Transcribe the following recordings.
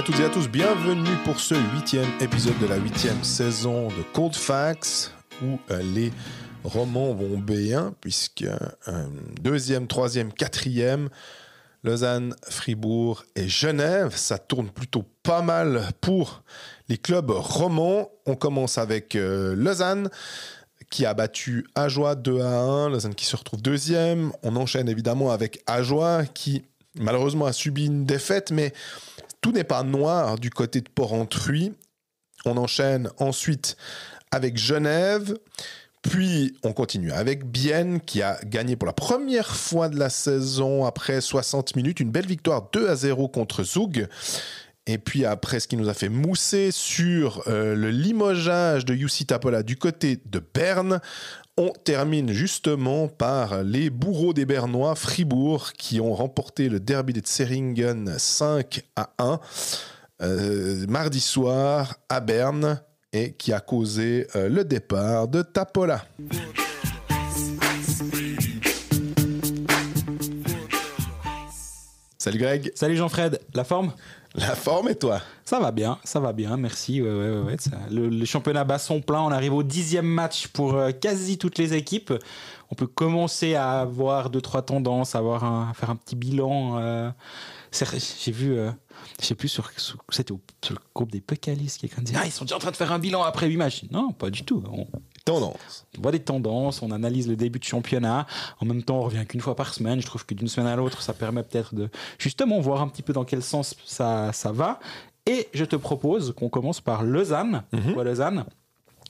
à toutes et à tous, bienvenue pour ce 8e épisode de la 8e saison de Cold Facts, où les romans vont bien, puisque 2e, 3e, 4e, Lausanne, Fribourg et Genève, ça tourne plutôt pas mal pour les clubs romans. On commence avec Lausanne, qui a battu Ajoie 2-1, Lausanne qui se retrouve 2e. On enchaîne évidemment avec Ajoie, qui malheureusement a subi une défaite, mais tout n'est pas noir du côté de Porrentruy. On enchaîne ensuite avec Genève, puis on continue avec Bienne qui a gagné pour la première fois de la saison après 60 minutes, une belle victoire 2-0 contre Zug. Et puis après, ce qui nous a fait mousser sur le limogeage de Jussi Tapola du côté de Berne, on termine justement par les bourreaux des Bernois, Fribourg, qui ont remporté le derby de Zeringen 5-1 mardi soir à Berne et qui a causé le départ de Tapola. Salut Greg. Salut Jean-Fred, la forme ? La forme et toi ? Ça va bien, merci. Ouais. Le championnat bat son plein, on arrive au 10e match pour quasi toutes les équipes. On peut commencer à avoir 2-3 tendances, à faire un petit bilan. J'ai vu, je sais plus, c'était sur le groupe des Pécalistes, quelqu'un disait « Ah, ils sont déjà en train de faire un bilan après 8 matchs !» Non, pas du tout. Tendance. On voit des tendances, on analyse le début de championnat. En même temps, on revient qu'une fois par semaine. Je trouve que d'une semaine à l'autre, ça permet peut-être de justement voir un petit peu dans quel sens ça va. Et je te propose qu'on commence par Lausanne. Pourquoi Lausanne ?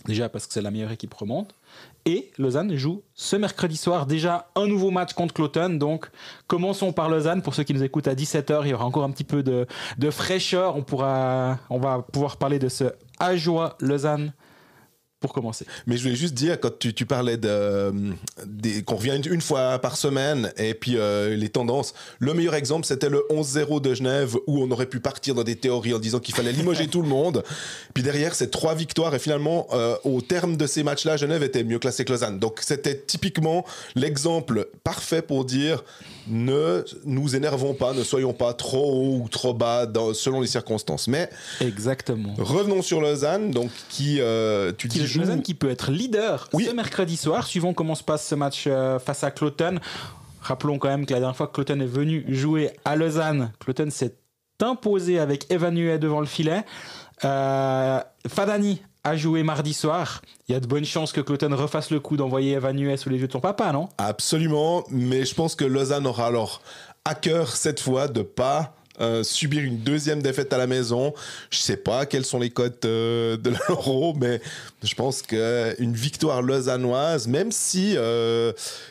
Déjà parce que c'est la meilleure équipe remonte. Et Lausanne joue ce mercredi soir déjà un nouveau match contre Cloton. Donc commençons par Lausanne. Pour ceux qui nous écoutent à 17h, il y aura encore un petit peu de fraîcheur. On va pouvoir parler de ce Ajoie-Lausanne pour commencer. Mais je voulais juste dire, quand tu parlais qu'on revient une fois par semaine et puis les tendances, le meilleur exemple, c'était le 11-0 de Genève où on aurait pu partir dans des théories en disant qu'il fallait limoger tout le monde. Puis derrière, c'est 3 victoires et finalement, au terme de ces matchs-là, Genève était mieux classé que Lausanne. Donc c'était typiquement l'exemple parfait pour dire ne nous énervons pas, ne soyons pas trop haut ou trop bas selon les circonstances. Mais exactement. Revenons sur Lausanne, donc Lausanne qui peut être leader ce mercredi soir, suivant comment se passe ce match face à Cloton. Rappelons quand même que la dernière fois que Cloton est venu jouer à Lausanne, Cloton s'est imposé avec Evanue devant le filet. Fadani a joué mardi soir. Il y a de bonnes chances que Cloton refasse le coup d'envoyer Evanue sous les yeux de son papa, non ? Absolument, mais je pense que Lausanne aura alors à cœur cette fois de pas subir une deuxième défaite à la maison. Je sais pas quelles sont les cotes de l'euro, mais je pense qu'une victoire lausannoise, même si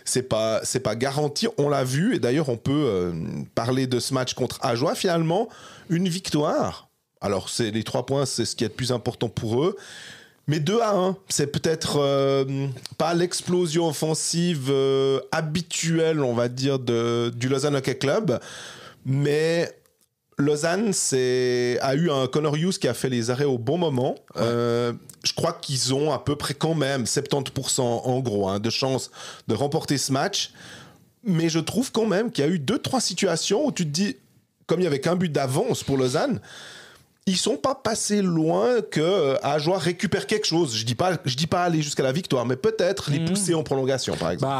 c'est pas garanti, on l'a vu, et d'ailleurs on peut parler de ce match contre Ajoie, finalement, une victoire. Alors c'est les 3 points, c'est ce qui est le plus important pour eux. Mais 2-1, c'est peut-être pas l'explosion offensive habituelle, on va dire, du Lausanne Hockey Club, mais Lausanne a eu un Connor Hughes qui a fait les arrêts au bon moment. Je crois qu'ils ont à peu près quand même 70% en gros de chances de remporter ce match. Mais je trouve quand même qu'il y a eu 2-3 situations où tu te dis, comme il y avait qu'un but d'avance pour Lausanne, ils sont pas passés loin que Ajoie récupère quelque chose. Je dis pas aller jusqu'à la victoire, mais peut-être les pousser en prolongation, par exemple.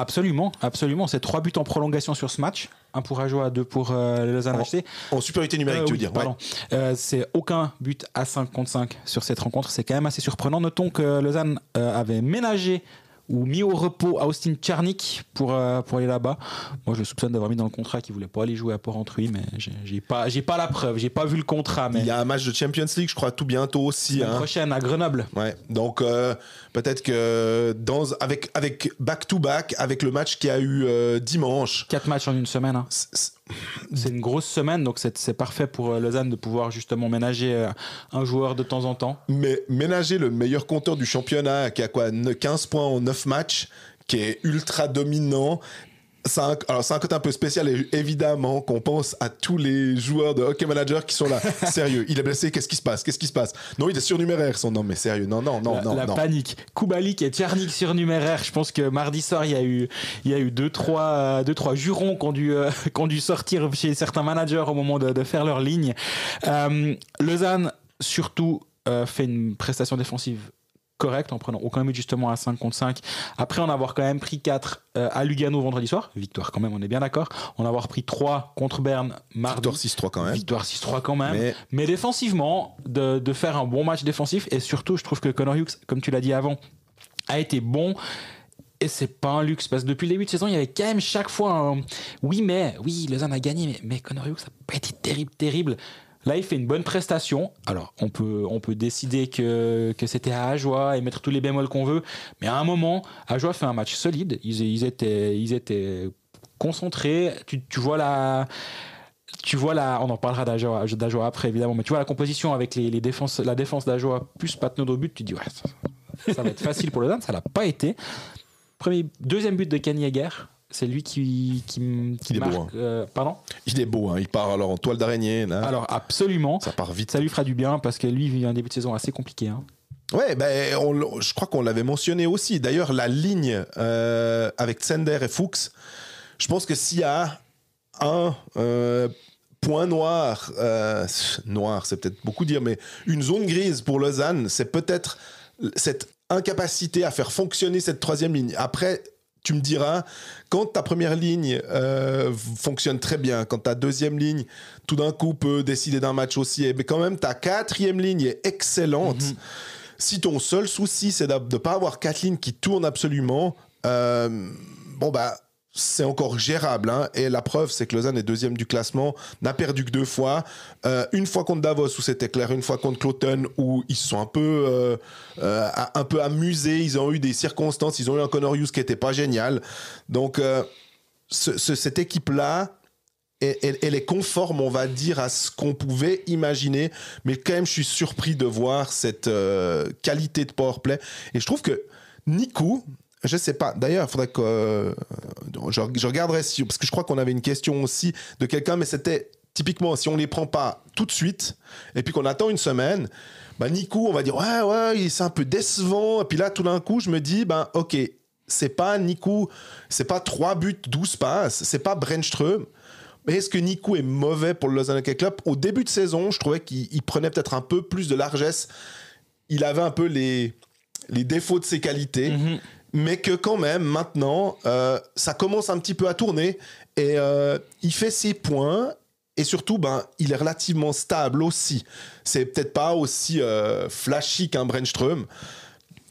Absolument. C'est 3 buts en prolongation sur ce match. 1 pour Ajoie, 2 pour Lausanne HC. En supériorité numérique, tu veux dire. Pardon. Ouais. C'est aucun but à 5 contre 5 sur cette rencontre. C'est quand même assez surprenant. Notons que Lausanne avait ménagé ou mis au repos Austin Tcharnik pour aller là-bas. Moi, je le soupçonne d'avoir mis dans le contrat qu'il voulait pas aller jouer à Porrentruy, mais j'ai pas la preuve, j'ai pas vu le contrat. Mais il y a un match de Champions League, je crois, tout bientôt aussi. La prochaine à Grenoble. Ouais. Donc peut-être que avec back-to-back, avec le match qu'il y a eu dimanche. 4 matchs en une semaine. C'est une grosse semaine, donc c'est parfait pour Lausanne de pouvoir justement ménager un joueur de temps en temps. Mais ménager le meilleur compteur du championnat, qui a 15 points en 9 matchs, qui est ultra dominant, Alors, c'est un côté un peu spécial, et évidemment qu'on pense à tous les joueurs de hockey manager qui sont là. Sérieux, il est blessé, qu'est-ce qui se passe? Non, il est surnuméraire. Non, mais sérieux, non. La panique. Kubalik et Tchernik surnuméraire. Je pense que mardi soir, il y a eu deux, trois jurons qui ont dû sortir chez certains managers au moment de faire leur ligne. Lausanne, surtout, fait une prestation défensive correct en prenant aucun but justement à 5 contre 5 après en avoir quand même pris 4 à Lugano vendredi soir, victoire quand même, on est bien d'accord, en avoir pris 3 contre Berne mardi, victoire 6-3 quand même, mais défensivement de faire un bon match défensif, et surtout je trouve que Connor Hughes, comme tu l'as dit avant, a été bon. Et c'est pas un luxe, parce que depuis le début de saison, il y avait quand même chaque fois un oui, Lausanne a gagné, mais Connor Hughes n'a pas été terrible. Là, il fait une bonne prestation. Alors, on peut décider que c'était à Ajoie et mettre tous les bémols qu'on veut. Mais à un moment, Ajoie fait un match solide. Ils étaient concentrés. Tu vois la, on en parlera d'Ajoie après, évidemment. Mais tu vois la composition avec la défense d'Ajoie plus Patnaud au but. Tu te dis, ouais, ça va être facile pour Lausanne. Ça l'a pas été. Deuxième but de Kenny Heger. C'est lui qui marque. Beau, hein. Pardon ? Il est beau, hein. Il part alors en toile d'araignée. Là. Alors absolument. Ça part vite. Ça lui fera du bien parce que lui il vit un début de saison assez compliqué. Hein. Ouais, je crois qu'on l'avait mentionné aussi. D'ailleurs, la ligne avec Tsender et Fuchs, je pense que s'il y a un point noir, c'est peut-être beaucoup dire, mais une zone grise pour Lausanne, c'est peut-être cette incapacité à faire fonctionner cette troisième ligne. Après, tu me diras, quand ta première ligne fonctionne très bien, quand ta deuxième ligne, tout d'un coup, peut décider d'un match aussi, mais quand même, ta quatrième ligne est excellente. Mm-hmm. Si ton seul souci, c'est de ne pas avoir 4 lignes qui tournent absolument, c'est encore gérable. Hein. Et la preuve, c'est que Lausanne est deuxième du classement, n'a perdu que 2 fois. Une fois contre Davos, où c'était clair, une fois contre Cloton, où ils se sont un peu amusés. Ils ont eu des circonstances. Ils ont eu un Connor Hughes qui n'était pas génial. Donc, cette équipe-là, elle est conforme, on va dire, à ce qu'on pouvait imaginer. Mais quand même, je suis surpris de voir cette qualité de powerplay. Et je trouve que Nikou... Je sais pas. D'ailleurs, il faudrait que je regarderai parce que je crois qu'on avait une question aussi de quelqu'un, mais c'était typiquement si on les prend pas tout de suite et puis qu'on attend une semaine, Nikou, on va dire ouais, c'est un peu décevant. Et puis là, tout d'un coup, je me dis ok, c'est pas Nikou, c'est pas 3 buts, 12 passes, c'est pas Brännström. Mais est-ce que Nikou est mauvais pour le Lausanne Hockey Club ? Au début de saison, je trouvais qu'il prenait peut-être un peu plus de largesse. Il avait un peu les défauts de ses qualités. Mm-hmm. Mais que quand même, maintenant, ça commence un petit peu à tourner et il fait ses points et surtout, il est relativement stable aussi. C'est peut-être pas aussi flashy qu'un Brännström,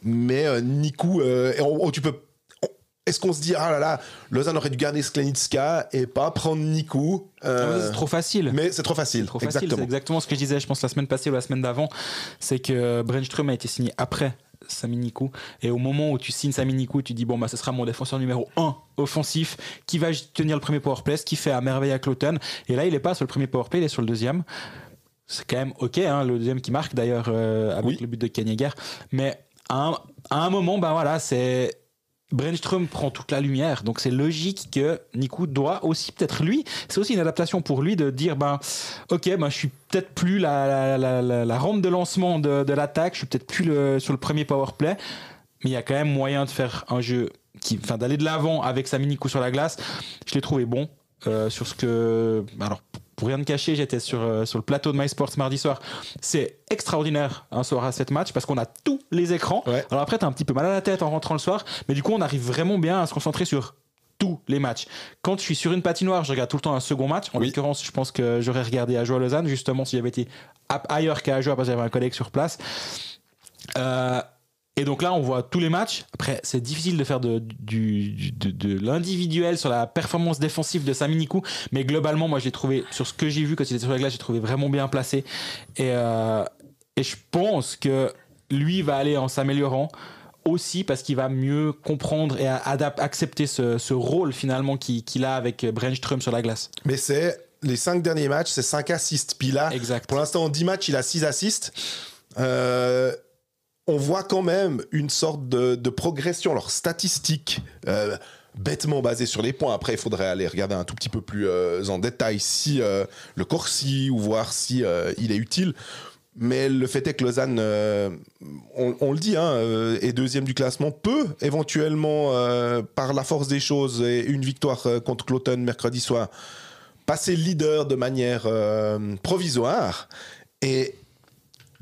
mais Nikou, est-ce qu'on se dit, ah là là, Lausanne aurait dû garder Sklenicka et pas prendre Nikou c'est trop facile. Mais c'est trop facile. Exactement. C'est exactement ce que je disais, je pense, la semaine passée ou la semaine d'avant. C'est que Brännström a été signé après Sami Nikou, et au moment où tu signes Sami Nikou, tu dis ce sera mon défenseur numéro 1 offensif qui va tenir le premier powerplay, ce qui fait à merveille à Cloton. Et là il est pas sur le premier powerplay, il est sur le deuxième. C'est quand même ok, hein, le deuxième qui marque d'ailleurs avec le but de Kenny Heger. Mais à un moment, c'est Brännström prend toute la lumière, donc c'est logique que Nikou doit aussi, peut-être lui, c'est aussi une adaptation pour lui de dire je suis peut-être plus la rampe de lancement de l'attaque, je suis peut-être plus sur le premier powerplay, mais il y a quand même moyen de faire un jeu d'aller de l'avant avec Sami Nikou sur la glace. Je l'ai trouvé bon sur ce que... Alors, pour rien te cacher, j'étais sur le plateau de MySports mardi soir. C'est extraordinaire un soir à 7 matchs parce qu'on a tous les écrans. Ouais. Alors après, t'as un petit peu mal à la tête en rentrant le soir, mais du coup, on arrive vraiment bien à se concentrer sur tous les matchs. Quand je suis sur une patinoire, je regarde tout le temps un second match. En l'occurrence, je pense que j'aurais regardé Ajoie-Lausanne, justement, si j'avais été ailleurs qu'à Ajoie, parce que j'avais un collègue sur place. Et donc là, on voit tous les matchs. Après, c'est difficile de faire de l'individuel sur la performance défensive de Sami Nikou. Mais globalement, moi, je l'ai trouvé, sur ce que j'ai vu quand il était sur la glace, j'ai trouvé vraiment bien placé. Et je pense que lui va aller en s'améliorant aussi parce qu'il va mieux comprendre et accepter ce rôle finalement qu'il a avec Brännström sur la glace. Mais c'est les 5 derniers matchs, c'est 5 assists. Puis là, pour l'instant, en 10 matchs, il a 6 assists. On voit quand même une sorte de progression. Alors, statistique, bêtement basé sur les points. Après, il faudrait aller regarder un tout petit peu plus en détail si le Corsi ou voir si il est utile. Mais le fait est que Lausanne, on le dit, est deuxième du classement, peut éventuellement, par la force des choses et une victoire contre Cloton mercredi soir, passer leader de manière provisoire. Et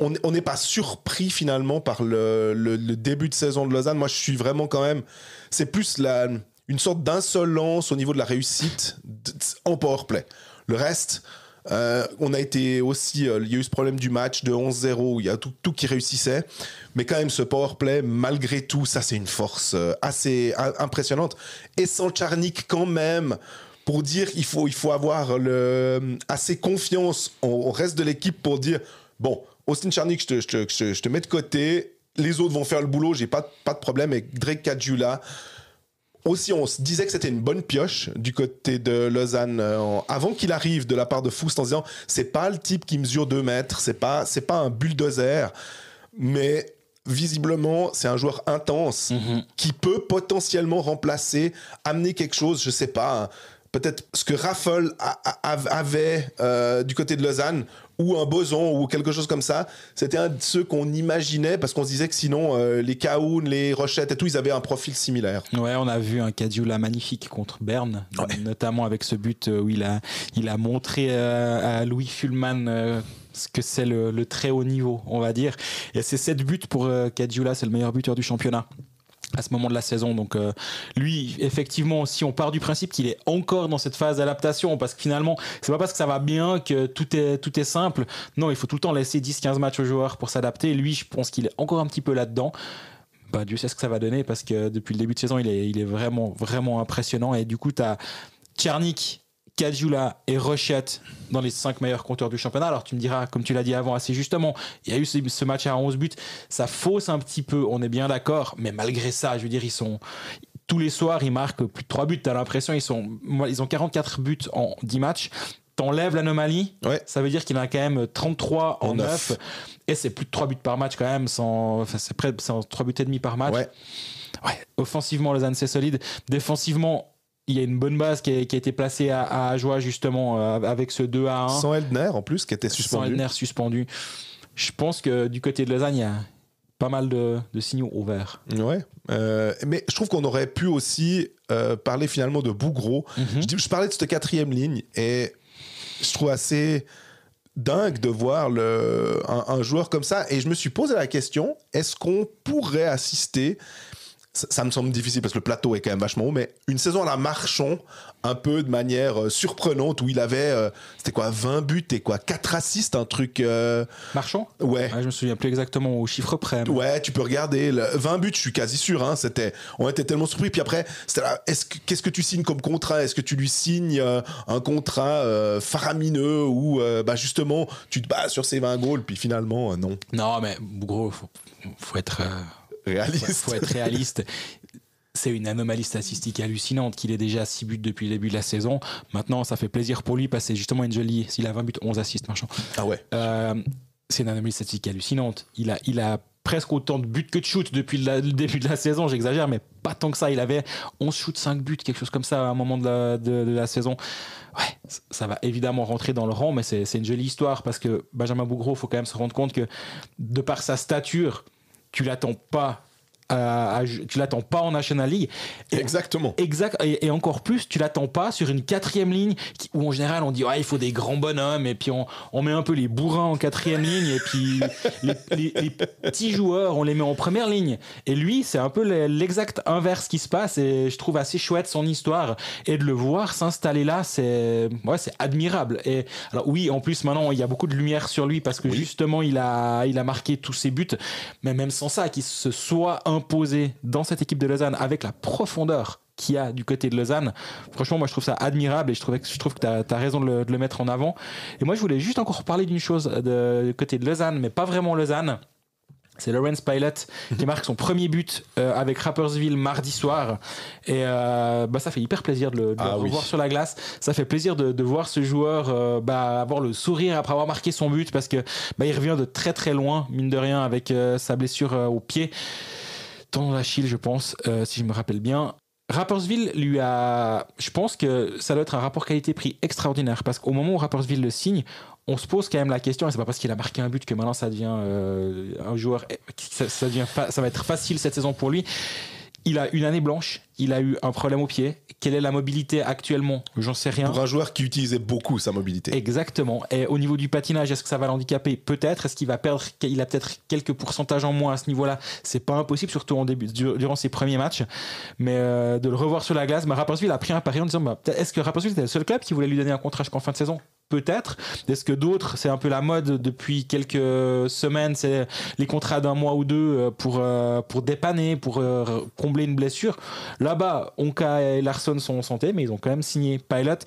on n'est pas surpris finalement par le début de saison de Lausanne. Moi, je suis vraiment quand même... C'est plus une sorte d'insolence au niveau de la réussite en powerplay. Le reste... on a été aussi, il y a eu ce problème du match de 11-0 où il y a tout qui réussissait, mais quand même ce powerplay, malgré tout, ça c'est une force assez impressionnante. Et sans Tcharnik quand même, pour dire il faut avoir assez confiance au reste de l'équipe pour dire bon, Austin Tcharnik, je te mets de côté, les autres vont faire le boulot, j'ai pas de problème avec Drake Caggiula. Aussi, on se disait que c'était une bonne pioche du côté de Lausanne avant qu'il arrive de la part de Foust en se disant c'est pas le type qui mesure 2 mètres, c'est pas un bulldozer, mais visiblement c'est un joueur intense qui peut potentiellement remplacer, amener quelque chose, je sais pas, peut-être ce que Raffle avait du côté de Lausanne, ou un Boson ou quelque chose comme ça. C'était un de ceux qu'on imaginait parce qu'on se disait que sinon les Cahoun, les Rochettes et tout, ils avaient un profil similaire. Ouais, on a vu un Caggiula magnifique contre Berne, notamment avec ce but où il a montré à Louis Fullman ce que c'est le très haut niveau, on va dire. Et c'est 7 buts pour Caggiula, c'est le meilleur buteur du championnat à ce moment de la saison. Donc lui, effectivement, si on part du principe qu'il est encore dans cette phase d'adaptation, parce que finalement c'est pas parce que ça va bien que tout est simple. Non, il faut tout le temps laisser 10-15 matchs aux joueurs pour s'adapter. Lui, je pense qu'il est encore un petit peu là-dedans. Dieu sait ce que ça va donner, parce que depuis le début de saison il est vraiment, vraiment impressionnant. Et du coup t'as Tcharnik, Caggiula et Rochette dans les 5 meilleurs compteurs du championnat. Alors tu me diras, comme tu l'as dit avant assez justement, il y a eu ce match à 11 buts, ça fausse un petit peu, on est bien d'accord, mais malgré ça, je veux dire, ils sont... Tous les soirs, ils marquent plus de 3 buts, t'as l'impression, ils ont 44 buts en 10 matchs. T'enlèves l'anomalie, ça veut dire qu'il en a quand même 33 en 9. Et c'est plus de 3 buts par match quand même, c'est près de 3 buts et demi par match. Ouais. Offensivement, Lausanne, c'est solide. Défensivement, il y a une bonne base qui a été placée à Ajoie justement avec ce 2-1. Sans Eldner en plus qui était suspendu. Sans Eldner suspendu. Je pense que du côté de Lausanne, il y a pas mal de signaux ouverts. Ouais. Mais je trouve qu'on aurait pu aussi parler finalement de Bougro. Je parlais de cette 4e ligne et je trouve assez dingue de voir un joueur comme ça. Et je me suis posé la question, est-ce qu'on pourrait assister... Ça me semble difficile parce que le plateau est quand même vachement haut, mais une saison à la Marchand, un peu de manière surprenante, où il avait, c'était quoi, 20 buts et quoi, 4 assists, un truc... Marchand ? Ouais. Je me souviens plus exactement au chiffre près. Mais... Ouais, tu peux regarder. 20 buts, je suis quasi sûr. On était tellement surpris. Puis après, c'était là, qu'est-ce que tu signes comme contrat ? Est-ce que tu lui signes un contrat faramineux où justement, tu te bats sur ses 20 goals, puis finalement, non. Non, mais gros, faut être... Faut être réaliste. C'est une anomalie statistique hallucinante qu'il ait déjà 6 buts depuis le début de la saison. Maintenant, ça fait plaisir pour lui parce que c'est justement une jolie... S'il a 20 buts, 11 assists, Marchand. Ah ouais. C'est une anomalie statistique hallucinante. Il a presque autant de buts que de shoots depuis le début de la saison. J'exagère, mais pas tant que ça. Il avait 11 shoots, 5 buts, quelque chose comme ça à un moment de la saison. Ouais, ça va évidemment rentrer dans le rang, mais c'est une jolie histoire parce que Benjamin Bougro, il faut quand même se rendre compte que de par sa stature, tu l'attends pas en National League. Exactement. Exact. Et encore plus, tu l'attends pas sur une 4e ligne où en général on dit il faut des grands bonhommes et puis on met un peu les bourrins en 4e ligne et puis les petits joueurs on les met en première ligne. Et lui, c'est un peu l'exact inverse qui se passe et je trouve assez chouette son histoire et de le voir s'installer là, c'est admirable. Et alors oui, en plus maintenant il y a beaucoup de lumière sur lui parce que justement il a marqué tous ses buts, mais même sans ça, qu'il se soit imposé dans cette équipe de Lausanne avec la profondeur qu'il y a du côté de Lausanne, franchement moi je trouve ça admirable et je trouve que t'as raison de le mettre en avant. Et moi je voulais juste encore parler d'une chose du côté de Lausanne, mais pas vraiment Lausanne. C'est Lawrence Pilot qui marque son premier but avec Rapperswil mardi soir et ça fait hyper plaisir de le revoir sur la glace. Ça fait plaisir de voir ce joueur avoir le sourire après avoir marqué son but parce que il revient de très très loin mine de rien avec sa blessure au pied, tendon d'Achille je pense si je me rappelle bien. Rapperswil je pense que ça doit être un rapport qualité-prix extraordinaire parce qu'au moment où Rapperswil le signe, on se pose quand même la question, et c'est pas parce qu'il a marqué un but que maintenant ça devient un joueur, ça va être facile cette saison pour lui. Il a une année blanche, il a eu un problème au pied. Quelle est la mobilité actuellement ? J'en sais rien. Pour un joueur qui utilisait beaucoup sa mobilité. Exactement. Et au niveau du patinage, est-ce que ça va l'handicaper ? Peut-être. Est-ce qu'il va perdre ? Il a peut-être quelques pourcentages en moins à ce niveau-là. C'est pas impossible, surtout durant ses premiers matchs. Mais de le revoir sur la glace, Rapperswil a pris un pari en disant est-ce que Rapperswil était le seul club qui voulait lui donner un contrat jusqu'en fin de saison ? Peut-être. Est-ce que d'autres, c'est un peu la mode depuis quelques semaines, c'est les contrats d'1 mois ou 2 pour dépanner, pour combler une blessure. Là-bas, Onka et Larsson sont en santé, mais ils ont quand même signé Pilot.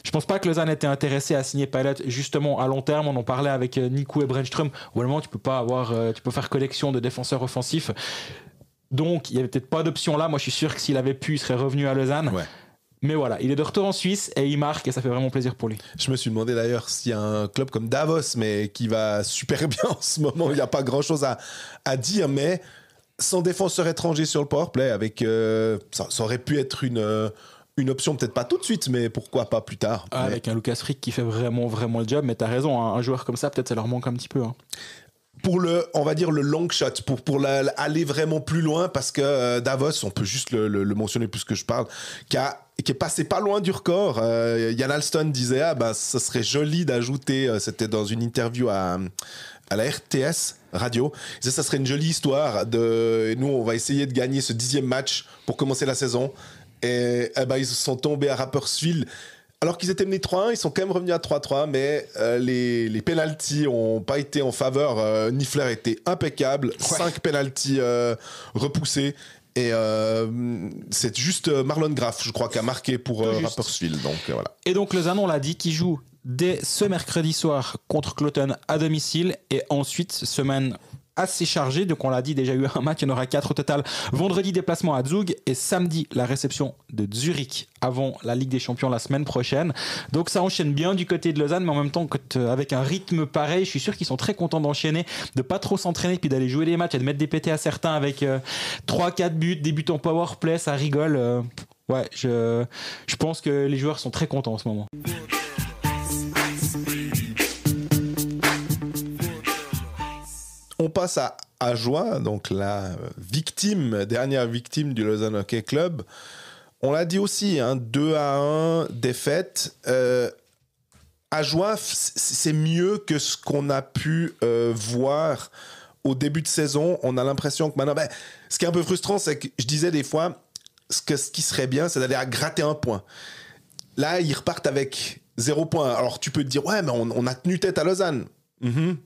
Je pense pas que Lausanne était intéressé à signer Pilot justement à long terme. On en parlait avec Nico et Brenström. Au moment, tu peux faire collection de défenseurs offensifs. Donc, il y avait peut-être pas d'option là. Moi, je suis sûr que s'il avait pu, il serait revenu à Lausanne. Ouais. Mais voilà, il est de retour en Suisse et il marque et ça fait vraiment plaisir pour lui. Je me suis demandé d'ailleurs s'il y a un club comme Davos, mais qui va super bien en ce moment. Il n'y a pas grand-chose à dire, mais sans défenseur étranger sur le powerplay, ça aurait pu être une option, peut-être pas tout de suite, mais pourquoi pas plus tard. Avec un Lucas Frick qui fait vraiment, vraiment le job, mais t'as raison, un joueur comme ça, peut-être ça leur manque un petit peu. Hein. Pour on va dire le long shot, pour aller vraiment plus loin, parce que Davos, on peut juste le mentionner plus que je parle, qui est passé pas loin du record. Jan Alston disait ça serait joli d'ajouter, c'était dans une interview à la RTS radio, il disait ça serait une jolie histoire nous on va essayer de gagner ce 10e match pour commencer la saison, et ils sont tombés à Rapperswil. Alors qu'ils étaient menés 3-1, ils sont quand même revenus à 3-3, mais les pénaltys n'ont pas été en faveur. Niffler était impeccable, 5 pénaltys repoussés. Et c'est juste Marlon Graf, je crois, qui a marqué pour Rapperswil. Donc, voilà. Et donc Lausanne, on l'a dit, qui joue dès ce mercredi soir contre Cloton à domicile. Et ensuite, semaine assez chargée. Donc on l'a dit, déjà eu un match, il y en aura 4 au total. Vendredi, déplacement à Zug. Et samedi, la réception de Zurich avant la Ligue des Champions la semaine prochaine. Donc ça enchaîne bien du côté de Lausanne, mais en même temps, avec un rythme pareil, je suis sûr qu'ils sont très contents d'enchaîner, de pas trop s'entraîner, puis d'aller jouer les matchs et de mettre des pétés à certains avec 3-4 buts, des buts en powerplay, ça rigole. Ouais, je pense que les joueurs sont très contents en ce moment. On passe à Ajoie, donc la dernière victime du Lausanne Hockey Club. On l'a dit aussi, 2-1, défaite. Ajoie, c'est mieux que ce qu'on a pu voir au début de saison. On a l'impression que maintenant... ce qui est un peu frustrant, c'est que je disais des fois, ce qui serait bien, c'est d'aller à gratter un point. Là, ils repartent avec 0 point. Alors, tu peux te dire, ouais, mais on a tenu tête à Lausanne.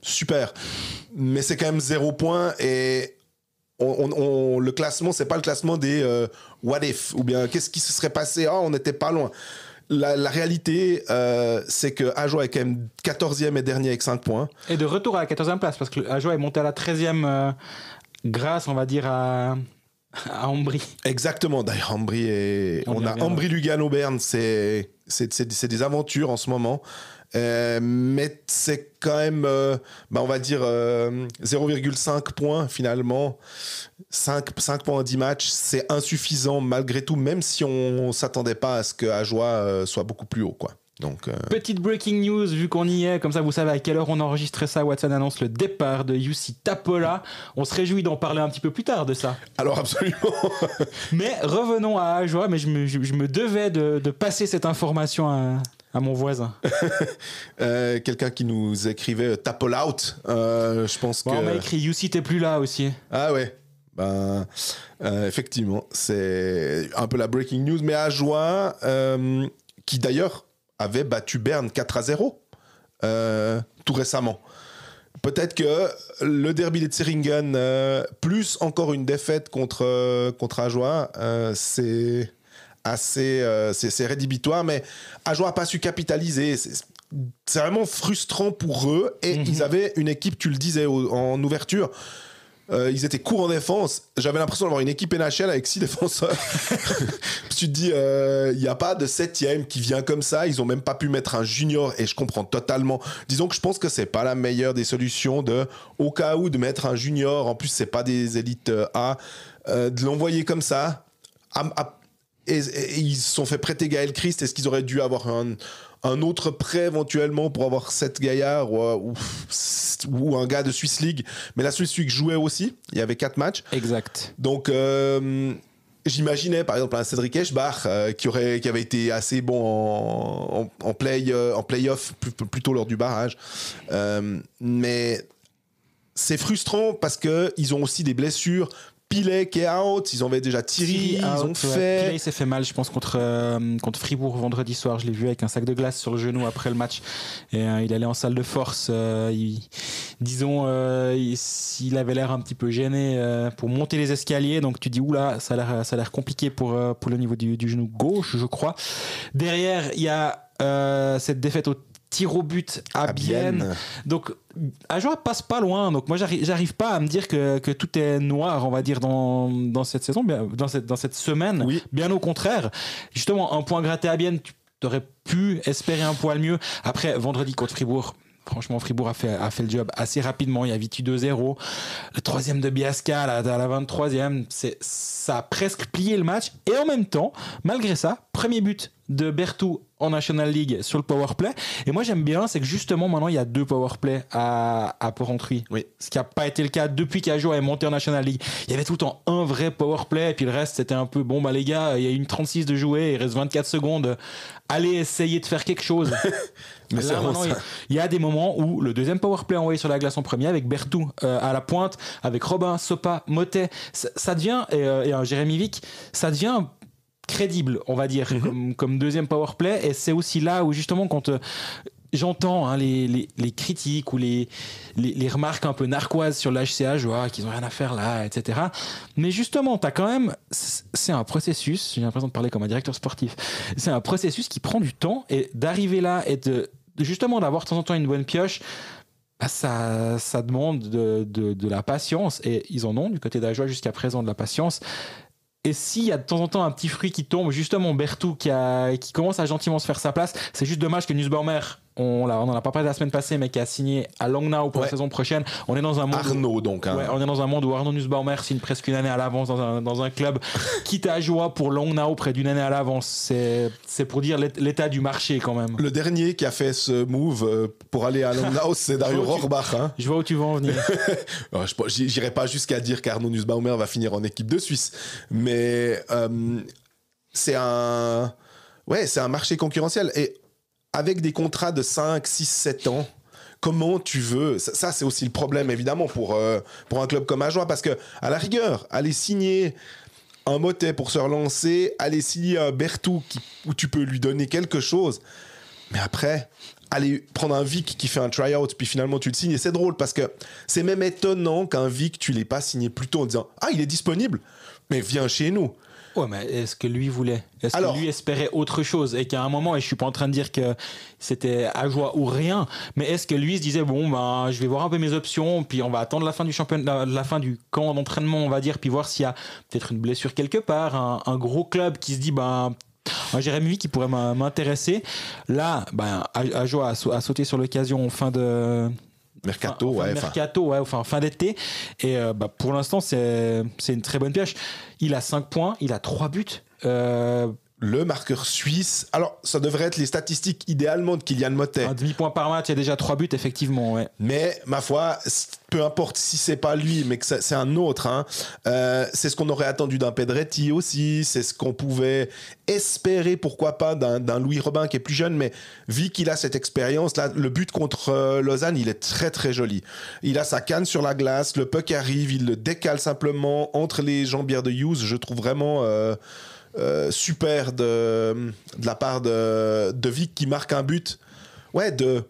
Super. Mais c'est quand même 0 point et le classement, c'est pas le classement des what if ou bien qu'est-ce qui se serait passé, on n'était pas loin. La réalité, c'est que Ajoie est quand même 14e et dernier avec 5 points. Et de retour à la 14e place, parce que Ajoie est monté à la 13e grâce, on va dire, à Ambry. Exactement, d'ailleurs Ambry on a Ambry Lugano-Berne, c'est des aventures en ce moment. Mais c'est quand même, on va dire 0,5 points finalement. 5 points en 10 matchs, c'est insuffisant malgré tout, même si on ne s'attendait pas à ce que Ajoie soit beaucoup plus haut, quoi. Donc, petite breaking news, vu qu'on y est, comme ça vous savez à quelle heure on enregistrait ça. Watson annonce le départ de Jussi Tapola. On se réjouit d'en parler un petit peu plus tard de ça. Alors absolument. Mais revenons à Ajoie, mais je me devais de passer cette information à mon voisin. Quelqu'un qui nous écrivait Tapol out. Je pense que. On m'a écrit Jussi t'es plus là aussi. Ah ouais. Effectivement, c'est un peu la breaking news. Mais Ajoie, qui d'ailleurs avait battu Berne 4-0 tout récemment. Peut-être que le derby de Zeringen, plus encore une défaite contre Ajoie, c'est assez rédhibitoire, mais Ajoie n'a pas su capitaliser. C'est vraiment frustrant pour eux. Et ils avaient une équipe, tu le disais en ouverture, ils étaient courts en défense. J'avais l'impression d'avoir une équipe NHL avec 6 défenseurs. Tu te dis, il n'y a pas de 7e qui vient comme ça. Ils n'ont même pas pu mettre un junior, et je comprends totalement. Disons que je pense que ce n'est pas la meilleure des solutions au cas où de mettre un junior. En plus, ce n'est pas des élites A. De l'envoyer comme ça et ils se sont fait prêter Gaël Christ. Est-ce qu'ils auraient dû avoir un autre prêt éventuellement pour avoir 7 gaillards ou un gars de Swiss League? Mais la Swiss League jouait aussi, il y avait 4 matchs. Exact. Donc j'imaginais par exemple un Cédric Eschbach qui avait été assez bon en play-off plutôt lors du barrage. Mais c'est frustrant parce qu'ils ont aussi des blessures. Pilet qui est out, ils en avaient déjà Thierry, ils ont fait... Pilet s'est fait mal, je pense, contre Fribourg vendredi soir. Je l'ai vu avec un sac de glace sur le genou après le match. Et il allait en salle de force. S'il avait l'air un petit peu gêné pour monter les escaliers. Donc tu dis, oula, ça a l'air compliqué pour le niveau du genou gauche, je crois. Derrière, il y a cette défaite au tir au but à Bienne. Donc Ajoie passe pas loin. Donc moi j'arrive pas à me dire que tout est noir, on va dire, dans cette saison, dans cette semaine. Oui. Bien au contraire. Justement, un point gratté à Bienne, tu aurais pu espérer un poil mieux. Après, vendredi contre Fribourg, franchement, Fribourg a fait le job assez rapidement. Il y a vite eu 2-0. Le 3e de Biasca à la 23e, ça a presque plié le match. Et en même temps, malgré ça, premier but de Berthoud en National League sur le powerplay. Et moi, j'aime bien, c'est que justement, maintenant, il y a 2 powerplays à Porrentruy. Oui. Ce qui n'a pas été le cas depuis qu'Ajoie est monté en National League. Il y avait tout le temps un vrai powerplay, et puis le reste, c'était un peu, bon, bah les gars, il y a une 36 de jouer, il reste 24 secondes. Allez essayer de faire quelque chose. Mais là, maintenant, il y a des moments où le deuxième powerplay envoyé sur la glace en premier, avec Berthoud à la pointe, avec Robin, Sopa, Motet, ça devient, et Jérémy Vick, ça devient crédible, on va dire, comme deuxième powerplay. Et c'est aussi là où, justement, quand j'entends les critiques ou les remarques un peu narquoises sur l'HCH, qu'ils n'ont rien à faire là, etc. Mais justement, t'as quand même... C'est un processus, j'ai l'impression de parler comme un directeur sportif, c'est un processus qui prend du temps, et d'arriver là et justement d'avoir de temps en temps une bonne pioche, ça demande de la patience, et ils en ont du côté d'Ajoie jusqu'à présent de la patience. Et s'il y a de temps en temps un petit fruit qui tombe, justement Berthoud qui commence à gentiment se faire sa place, c'est juste dommage que Nussbaumer, on en a pas parlé la semaine passée, mais qui a signé à Langnau pour la saison prochaine. On est dans un monde on est dans un monde où Arnaud Nussbaumer signe presque une année à l'avance dans un club, quitte à Ajoie pour Langnau près d'une année à l'avance. C'est pour dire l'état du marché quand même. Le dernier qui a fait ce move pour aller à Langnau, c'est Dario Rohrbach. Je vois où tu veux en venir. J'irai pas jusqu'à dire qu'Arnaud Nussbaumer va finir en équipe de Suisse, mais c'est un marché concurrentiel, et avec des contrats de 5, 6, 7 ans, comment tu veux... Ça, c'est aussi le problème, évidemment, pour un club comme Ajoie, parce que, à la rigueur, aller signer un Motet pour se relancer, aller signer un Berthoud où tu peux lui donner quelque chose, mais après, aller prendre un Vic qui fait un try-out, puis finalement tu le signes, et c'est drôle, parce que c'est même étonnant qu'un Vic, tu l'aies pas signé plus tôt en disant « Ah, il est disponible, mais viens chez nous ». Ouais, mais est-ce que lui voulait? Est-ce que lui espérait autre chose? Et qu'à un moment, et je suis pas en train de dire que c'était Ajoie ou rien, mais est-ce que lui se disait, bon, ben, je vais voir un peu mes options, puis on va attendre la fin du championnat, la fin du camp d'entraînement, on va dire, puis voir s'il y a peut-être une blessure quelque part, un gros club qui se dit, ben, un Jérémy qui pourrait m'intéresser. Là, ben, Ajoie a sauté sur l'occasion en fin de... fin d'été, et pour l'instant c'est une très bonne pioche. Il a 5 points, il a 3 buts, le marqueur suisse. Alors, ça devrait être les statistiques idéalement de Kylian Motet. Un demi-point par match, il y a déjà 3 buts, effectivement. Ouais. Mais, ma foi, peu importe si c'est pas lui, mais que c'est un autre. Hein, c'est ce qu'on aurait attendu d'un Pedretti aussi. C'est ce qu'on pouvait espérer, pourquoi pas, d'un Louis Robin qui est plus jeune. Mais vu qu'il a cette expérience, là, le but contre Lausanne, il est très, très joli. Il a sa canne sur la glace, le puck arrive, il le décale simplement entre les jambières de Hughes. Je trouve vraiment... super de la part de Vic qui marque un but de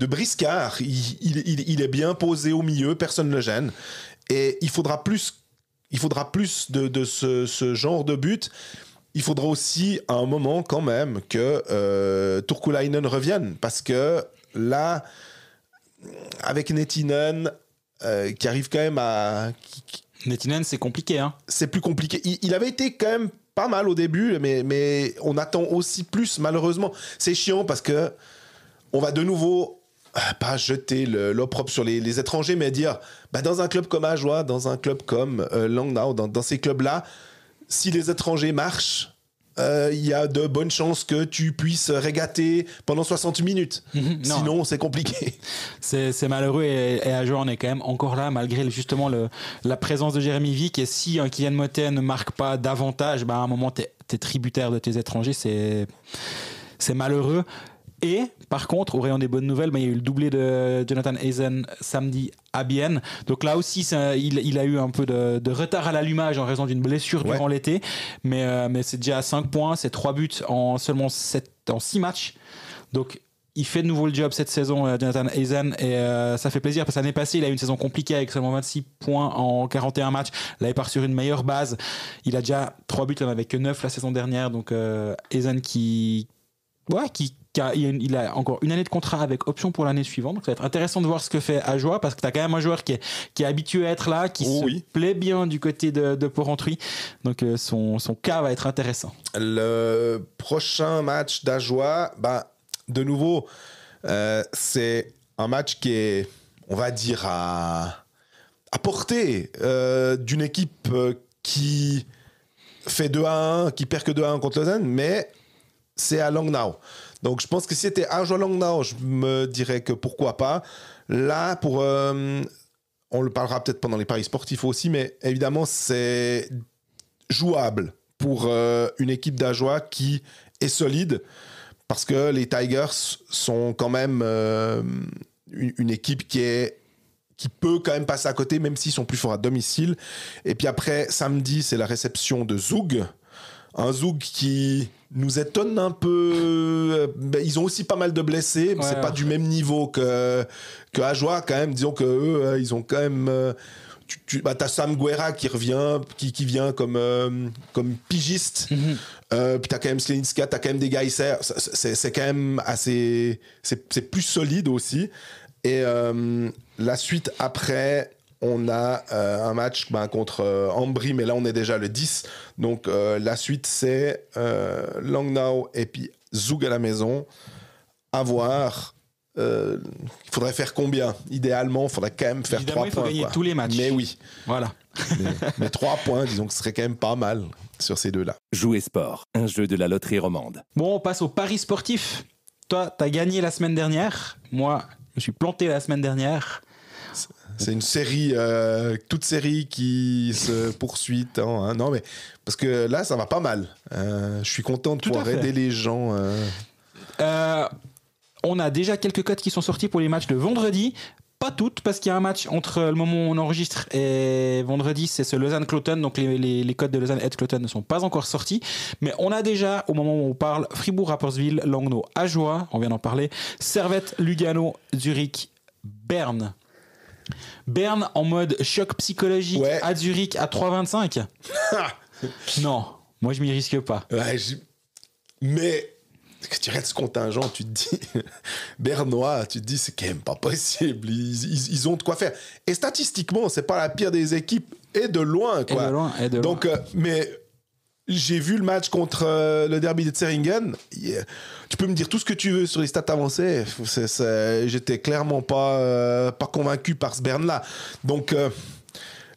briscard. Il est bien posé au milieu, personne ne le gêne, et il faudra plus de ce genre de but. Il faudra aussi à un moment quand même que Turkulainen revienne, parce que là, avec Nettinen qui arrive quand même à... Nettinen, c'est compliqué, hein. C'est plus compliqué. Il avait été quand même pas mal au début, mais on attend aussi plus, malheureusement. C'est chiant parce que on va de nouveau pas jeter l'opprobre sur les étrangers, mais dire, dans un club comme Ajoie, dans un club comme Langnau, dans ces clubs-là, si les étrangers marchent, il y a de bonnes chances que tu puisses régater pendant 60 minutes. Sinon, c'est compliqué. C'est malheureux et Ajoie on est quand même encore là malgré justement la présence de Jérémy Vick. Et si Kylian Motet ne marque pas davantage, à un moment, t'es tributaire de tes étrangers. C'est malheureux. Et par contre, au rayon des bonnes nouvelles, il y a eu le doublé de Jonathan Hazen samedi à Bienne. Donc là aussi, il a eu un peu de retard à l'allumage en raison d'une blessure durant l'été. Mais c'est déjà à 5 points, c'est 3 buts en seulement 6 matchs. Donc il fait de nouveau le job cette saison, Jonathan Hazen, et ça fait plaisir parce que l'année passée, il a eu une saison compliquée avec seulement 26 points en 41 matchs. Là, il part sur une meilleure base. Il a déjà 3 buts, il n'en avait que 9 la saison dernière. Donc Hazen il a encore une année de contrat avec option pour l'année suivante. Donc ça va être intéressant de voir ce que fait Ajoie parce que tu as quand même un joueur qui est habitué à être là, qui se plaît bien du côté de Porrentruy. Donc son cas va être intéressant. Le prochain match d'Ajoie, de nouveau, c'est un match qui est, on va dire, à portée d'une équipe qui fait 2-1, qui perd que 2-1 contre Lausanne, mais c'est à Langnau. Donc je pense que si c'était Ajoie-Langnau, je me dirais que pourquoi pas. Là, on le parlera peut-être pendant les paris sportifs aussi, mais évidemment, c'est jouable pour une équipe d'Ajoie qui est solide, parce que les Tigers sont quand même une équipe qui peut quand même passer à côté, même s'ils sont plus forts à domicile. Et puis après, samedi, c'est la réception de Zug. Un Zug qui nous étonne un peu. Ils ont aussi pas mal de blessés, mais c'est pas du même niveau que Ajoie quand même. Disons que eux, ils ont quand même. T'as Sam Guerra qui revient, qui vient comme pigiste. Puis t'as quand même Slenitska, t'as quand même des gars ici. C'est quand même assez. C'est plus solide aussi. Et la suite après. On a un match contre Ambry, mais là on est déjà le 10. Donc la suite c'est Langnau et puis Zug à la maison. À voir. Il faudrait faire combien ? Idéalement, il faudrait quand même faire 3 points. Il faut gagner tous les matchs. Mais oui. Voilà. mais 3 points, disons que ce serait quand même pas mal sur ces deux-là. Jouer sport, un jeu de la loterie romande. Bon, on passe au paris sportif. Toi, t'as gagné la semaine dernière. Moi, je me suis planté la semaine dernière. C'est une série, toute série qui se poursuit. Non, mais parce que là, ça va pas mal. Je suis content de pouvoir aider les gens. On a déjà quelques cotes qui sont sorties pour les matchs de vendredi. Pas toutes, parce qu'il y a un match entre le moment où on enregistre et vendredi, c'est ce Lausanne-Cloton. Donc les cotes de Lausanne et de Cloton ne sont pas encore sortis. Mais on a déjà, au moment où on parle, Fribourg-Rapperswil, Langnau, Ajoie, on vient d'en parler, Servette, Lugano, Zurich, Berne. Berne en mode choc psychologique à Zurich à 3,25. Non, moi je m'y risque pas. Mais que tu restes ce contingent, tu te dis Bernois, tu te dis c'est quand même pas possible. Ils ont de quoi faire. Et statistiquement, c'est pas la pire des équipes et de loin quoi. Donc mais j'ai vu le match contre le derby de Zeringen. Tu peux me dire tout ce que tu veux sur les stats avancées. J'étais clairement pas convaincu par ce Berne-là. Donc,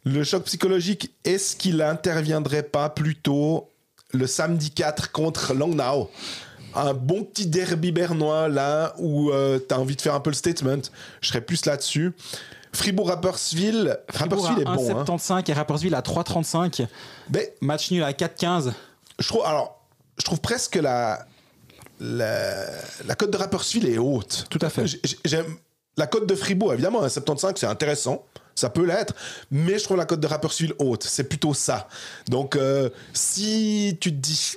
le choc psychologique, est-ce qu'il interviendrait pas plutôt le samedi 4 contre Langnau ? Un bon petit derby bernois, là, où tu as envie de faire un peu le statement. Je serais plus là-dessus. Fribourg-Rapperswil est bon. 1,75 et Rapperswil à 3,35. Match nul à 4,15. Je trouve presque la cote de Rapperswil est haute. Tout à fait. J'aime la cote de Fribourg, évidemment, 1,75, c'est intéressant. Ça peut l'être, mais je trouve la cote de Rapperswil haute. C'est plutôt ça. Donc, si tu te dis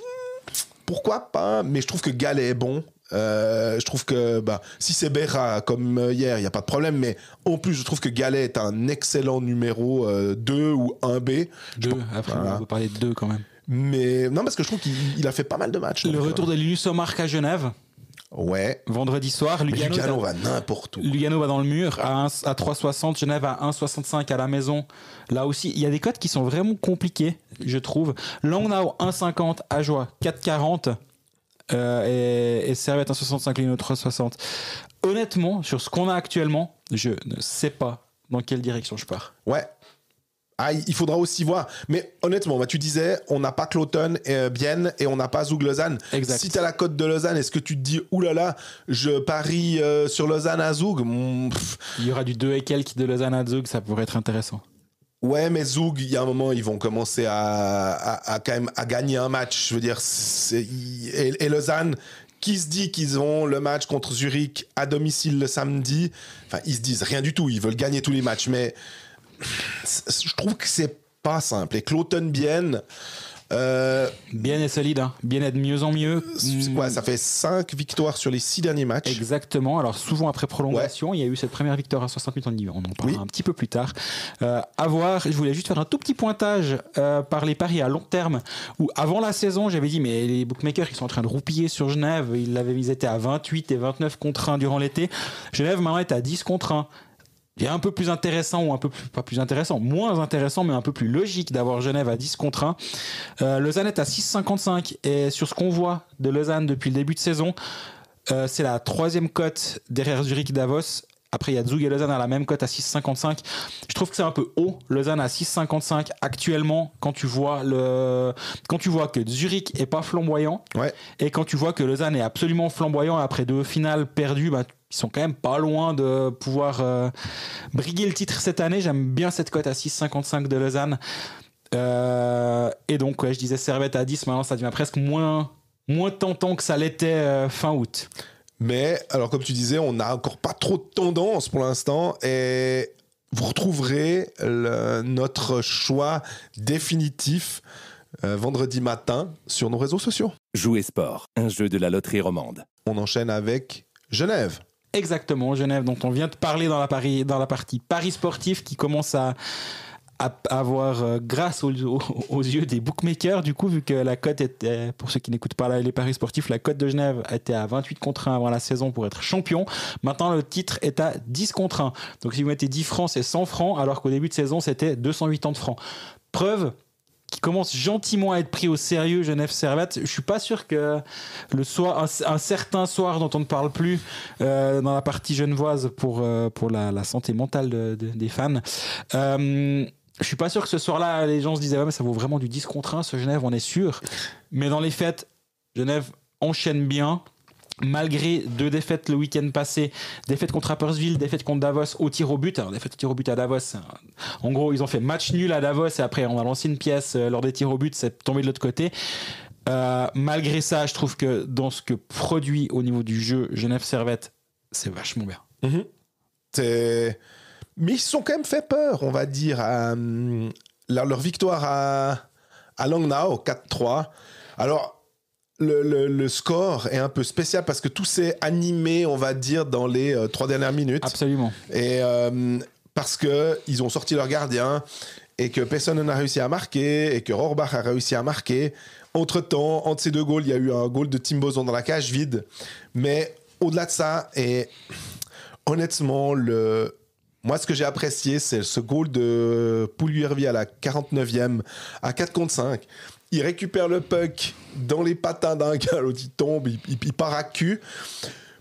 pourquoi pas, mais je trouve que Gallet est bon. Je trouve que si c'est Berra comme hier, il n'y a pas de problème, mais en plus je trouve que Gallet est un excellent numéro 2 ou 1B. 2, après on peut parler de 2 quand même. Mais non, parce que je trouve qu'il a fait pas mal de matchs. Le retour de Linus Omark à Genève. Ouais. Vendredi soir, Lugano va n'importe où. Lugano va dans le mur à 3,60, Genève à 1,65 à la maison. Là aussi, il y a des cotes qui sont vraiment compliquées, je trouve. Langnau 1,50, Ajoie 4,40. Et Servette 1,65, Lino 3,60. Honnêtement, sur ce qu'on a actuellement, je ne sais pas dans quelle direction je pars. Ouais. il faudra aussi voir. Mais honnêtement, tu disais, on n'a pas Cloton et Bienne et on n'a pas Zoug Lausanne. Exact. Si tu as la cote de Lausanne, est-ce que tu te dis, oulala, je parie sur Lausanne à Zoug? Il y aura du 2 et quelques de Lausanne à Zoug, ça pourrait être intéressant. Ouais, mais Zoug, il y a un moment, ils vont commencer à quand même à gagner un match. Je veux dire, et Lausanne, qui se dit qu'ils ont le match contre Zurich à domicile le samedi, enfin, ils se disent rien du tout. Ils veulent gagner tous les matchs, mais je trouve que c'est pas simple. Et Cloton Bienne. Bien est solide, hein. Bien est de mieux en mieux. C'est quoi, ça fait 5 victoires sur les 6 derniers matchs. Exactement. Alors souvent après prolongation, il y a eu cette première victoire à 60 minutes en Ligue 1. On en parlera un petit peu plus tard. À voir, je voulais juste faire un tout petit pointage par les paris à long terme. Où avant la saison, j'avais dit mais les bookmakers ils sont en train de roupiller sur Genève. Ils étaient à 28 et 29 contre 1 durant l'été. Genève maintenant est à 10 contre 1. Il est un peu plus intéressant, ou un peu plus, pas plus intéressant, moins intéressant, mais un peu plus logique d'avoir Genève à 10 contre 1. Lausanne est à 6,55 et sur ce qu'on voit de Lausanne depuis le début de saison, c'est la 3e cote derrière Zurich et Davos. Après, il y a Zug et Lausanne à la même cote à 6,55. Je trouve que c'est un peu haut. Lausanne à 6,55 actuellement quand tu vois que Zurich est pas flamboyant et quand tu vois que Lausanne est absolument flamboyant après 2 finales perdues, ils sont quand même pas loin de pouvoir briguer le titre cette année. J'aime bien cette cote à 6,55 de Lausanne. Et donc, je disais Servette à 10. Maintenant, ça devient presque moins tentant que ça l'était fin août. Mais, alors comme tu disais, on n'a encore pas trop de tendance pour l'instant. Et vous retrouverez notre choix définitif vendredi matin sur nos réseaux sociaux. Jouer Sport, un jeu de la loterie romande. On enchaîne avec Genève. Exactement, Genève, dont on vient de parler dans la partie Paris sportif qui commence à avoir grâce aux yeux des bookmakers, du coup, vu que la cote était, pour ceux qui n'écoutent pas les paris sportifs, la cote de Genève était à 28 contre 1 avant la saison pour être champion. Maintenant, le titre est à 10 contre 1. Donc, si vous mettez 10 francs, c'est 100 francs, alors qu'au début de saison, c'était 280 francs. Preuve qui commence gentiment à être pris au sérieux, Genève-Servette. Je suis pas sûr que le soir, un certain soir dont on ne parle plus dans la partie genevoise pour la santé mentale des fans, je suis pas sûr que ce soir-là, les gens se disaient ouais, mais ça vaut vraiment du 10 contre 1, ce Genève, on est sûr. Mais dans les faits, Genève enchaîne bien. Malgré 2 défaites le week-end passé, défaite contre Rapperswil, défaite contre Davos au tir au but. Alors, défaite au tir au but à Davos, en gros, ils ont fait match nul à Davos et après, on a lancé une pièce lors des tirs au but, c'est tombé de l'autre côté. Malgré ça, je trouve que dans ce que produit au niveau du jeu Genève-Servette, c'est vachement bien. Mais ils se sont quand même fait peur, on va dire. Leur victoire à Langnau, 4-3. Alors, le score est un peu spécial parce que tout s'est animé, on va dire, dans les 3 dernières minutes. Absolument. Et parce qu'ils ont sorti leur gardien et que personne n'a réussi à marquer et que Rohrbach a réussi à marquer. Entre-temps, entre ces 2 goals, il y a eu un goal de Tim Boson dans la cage vide. Mais au-delà de ça, et honnêtement, moi, ce que j'ai apprécié, c'est ce goal de Pouliuervi à la 49e, à 4 contre 5. Il récupère le puck dans les patins d'un gars, l'autre il tombe, il part à cul.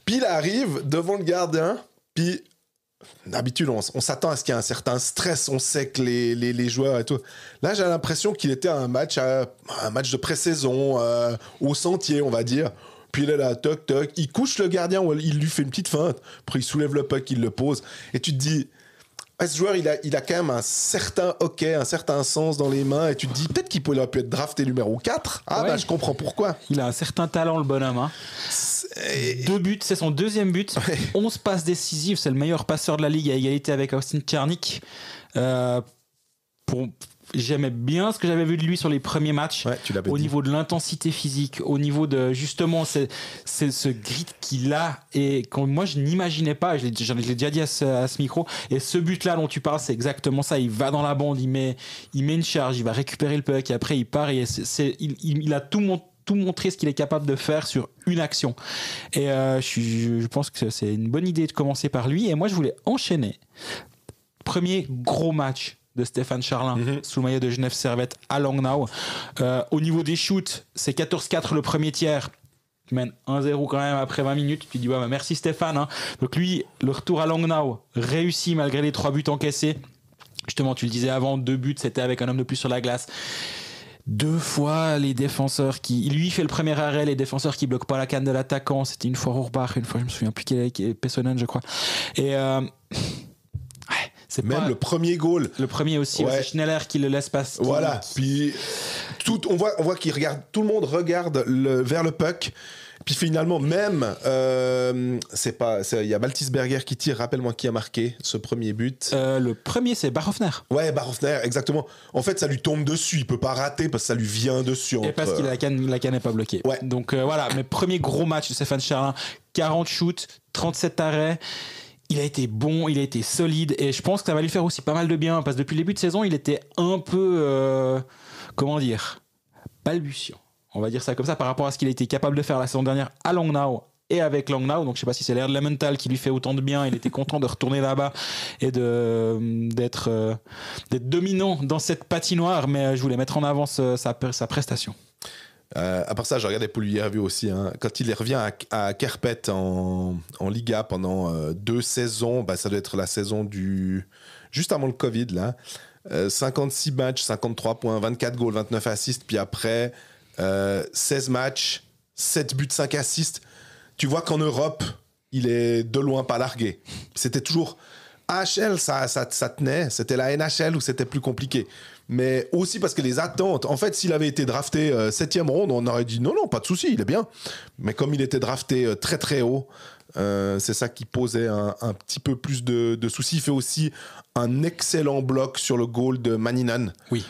Puis il arrive devant le gardien, puis d'habitude, on s'attend à ce qu'il y ait un certain stress, on sait que les joueurs et tout. Là, j'ai l'impression qu'il était à un match de pré-saison, au sentier, on va dire. Puis il est là, toc, toc, il couche le gardien, il lui fait une petite feinte, après il soulève le puck, il le pose. Et tu te dis, ce joueur, il a quand même un certain hockey, un certain sens dans les mains, et tu te dis, peut-être qu'il aurait pu être drafté numéro 4. Ah, ouais. Je comprends pourquoi. Il a un certain talent, le bonhomme. Hein. 2 buts, c'est son 2e but. 11 passes décisives, c'est le meilleur passeur de la ligue à égalité avec Austin Czernik. J'aimais bien ce que j'avais vu de lui sur les premiers matchs, au niveau de l'intensité physique, au niveau de justement c'est ce grit qu'il a et que moi je n'imaginais pas, je l'ai déjà dit à ce micro, et ce but là dont tu parles, c'est exactement ça. Il va dans la bande, il met une charge, il va récupérer le puck et après il part et il a tout montrer ce qu'il est capable de faire sur une action. Et je pense que c'est une bonne idée de commencer par lui. Et moi, je voulais enchaîner. Premier gros match de Stéphane Charlin sous le maillot de Genève Servette à Langnau. Au niveau des shoots, c'est 14-4 le premier tiers. Tu mènes 1-0 quand même après 20 minutes. Tu dis ouais, merci Stéphane. Hein. Donc lui, le retour à Langnau réussi malgré les 3 buts encaissés. Justement, tu le disais avant, 2 buts, c'était avec un homme de plus sur la glace. 2 fois, les défenseurs qui... Lui fait le premier arrêt, les défenseurs qui bloquent pas la canne de l'attaquant. C'était une fois Rohrbach, une fois, je me souviens plus qui est Pessonen, je crois. Et... c'est même pas... le premier goal. Le premier aussi, c'est Schneller qui le laisse passer. Voilà, puis on voit qu'il regarde, tout le monde regarde vers le puck. Puis finalement, même, il y a Baltisberger qui tire. Rappelle-moi qui a marqué ce premier but. Le premier, c'est Barhoffner. Ouais, Barhoffner, exactement. En fait, ça lui tombe dessus. Il peut pas rater parce que ça lui vient dessus. Et parce que la canne n'est pas bloquée. Ouais. Donc voilà, mes premiers gros matchs de Stéphane Charlin. 40 shoots, 37 arrêts. Il a été bon, il a été solide. Et je pense que ça va lui faire aussi pas mal de bien. Parce que depuis le début de saison, il était un peu... balbutiant. On va dire ça comme ça, par rapport à ce qu'il a été capable de faire la saison dernière à Langnau et avec Langnau. Donc je sais pas si c'est l'air de Lemental qui lui fait autant de bien. Il était content de retourner là-bas et d'être dominant dans cette patinoire. Mais je voulais mettre en avant sa prestation. À part ça, je regardais Puljujärvi aussi. Hein. Quand il revient à Kerpet en Liga pendant 2 saisons, ça doit être la saison juste avant le Covid, là. 56 matchs, 53 points, 24 goals, 29 assists. Puis après... 16 matchs, 7 buts, 5 assists. Tu vois qu'en Europe, il est de loin pas largué. C'était toujours AHL, ça tenait. C'était la NHL où c'était plus compliqué. Mais aussi parce que les attentes... En fait, s'il avait été drafté 7e ronde, on aurait dit non, pas de souci, il est bien. Mais comme il était drafté très très haut, c'est ça qui posait un petit peu plus de soucis. Il fait aussi un excellent bloc sur le goal de Maninen. Oui.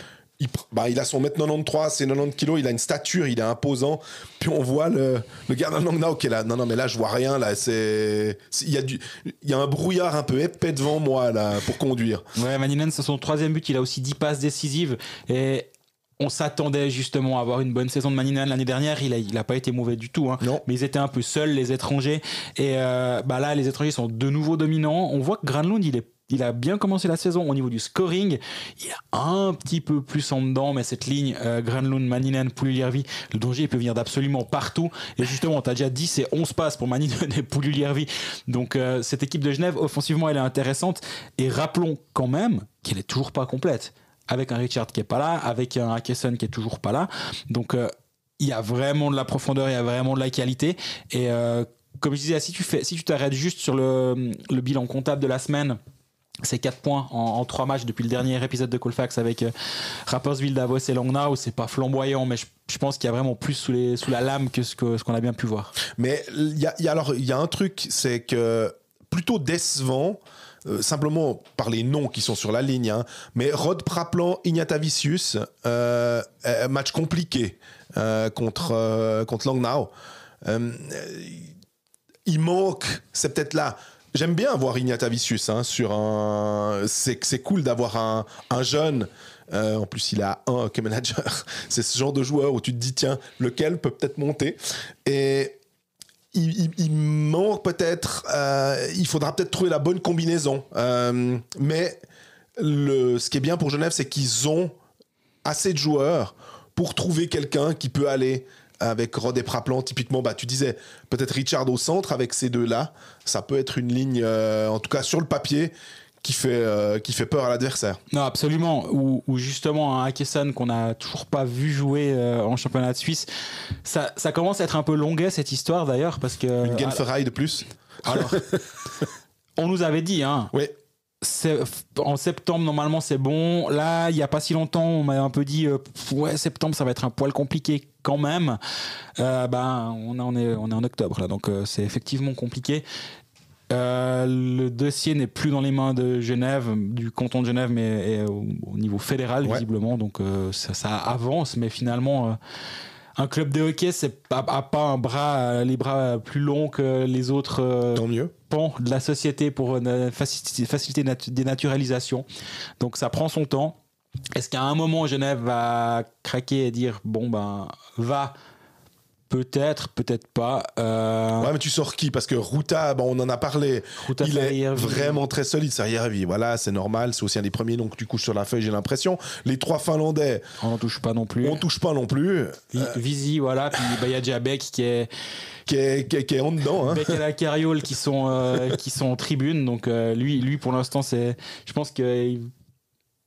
Il a son 1m93, c'est 90 kg, il a une stature, il est imposant. Puis on voit le gardien de Langnau qui est là. Non, mais là, je vois rien. Là, il y a un brouillard un peu épais devant moi là, pour conduire. Ouais, Maninen, c'est son 3e but. Il a aussi 10 passes décisives. Et on s'attendait justement à avoir une bonne saison de Maninen l'année dernière. Il a pas été mauvais du tout. Hein. Mais ils étaient un peu seuls, les étrangers. Et là, les étrangers sont de nouveau dominants. On voit que Granlund, il a bien commencé la saison au niveau du scoring. Il est un petit peu plus en dedans, mais cette ligne Granlund, Maninen, Puljujärvi, le danger il peut venir d'absolument partout. Et justement, tu as déjà 10 et 11 passes pour Maninen et Puljujärvi. Donc cette équipe de Genève, offensivement, elle est intéressante. Et rappelons quand même qu'elle est toujours pas complète. Avec un Richard qui est pas là, avec un Akesson qui est toujours pas là. Donc il y a vraiment de la profondeur, il y a vraiment de la qualité. Et comme je disais, si tu t'arrêtes juste sur le bilan comptable de la semaine, c'est 4 points en 3 matchs depuis le dernier épisode de Colfax avec Rapperswil, Davos et Langnau. C'est pas flamboyant, mais je pense qu'il y a vraiment plus sous la lame que ce qu'on a bien pu voir. Mais il y a un truc, c'est que plutôt décevant, simplement par les noms qui sont sur la ligne, hein, mais Rod Praplan, Ignatavicius, match compliqué contre Langnau. Il manque, c'est peut-être là. J'aime bien avoir Ignatavicius sur un. C'est cool d'avoir un jeune. En plus, il a un hockey manager. C'est ce genre de joueur où tu te dis, tiens, lequel peut peut-être monter. Et il manque peut-être. Il faudra peut-être trouver la bonne combinaison. Mais ce qui est bien pour Genève, c'est qu'ils ont assez de joueurs pour trouver quelqu'un qui peut aller. Avec Rod et Praplan, typiquement, tu disais peut-être Richard au centre avec ces deux-là. Ça peut être une ligne, en tout cas sur le papier, qui fait peur à l'adversaire. Non, absolument. Ou justement un Akesson qu'on n'a toujours pas vu jouer en championnat de Suisse. Ça commence à être un peu longuet cette histoire d'ailleurs parce que une Genferai de plus. Alors, on nous avait dit, hein. Oui. En septembre normalement c'est bon. Là il y a pas si longtemps on m'a un peu dit septembre ça va être un poil compliqué quand même. On est en octobre là, donc c'est effectivement compliqué. Le dossier n'est plus dans les mains de Genève, du canton de Genève, mais au niveau fédéral visiblement. Donc ça avance, mais finalement un club de hockey c'est pas les bras plus longs que les autres. Tant mieux. Pans de la société pour faciliter dénaturalisation. Donc ça prend son temps. Est-ce qu'à un moment Genève va craquer et dire va? Peut-être pas. Ouais, mais tu sors qui? Parce que Ruta, on en a parlé. Ruta, il est vraiment très solide. Sarjärvi, voilà, c'est normal. C'est aussi un des premiers noms que tu couches sur la feuille, j'ai l'impression. Les 3 Finlandais. On n'en touche pas non plus. Visi, voilà. Puis il y a Jabek qui est en dedans. Hein. Beck et la Carriole qui sont en tribune. Donc lui pour l'instant, je pense qu'il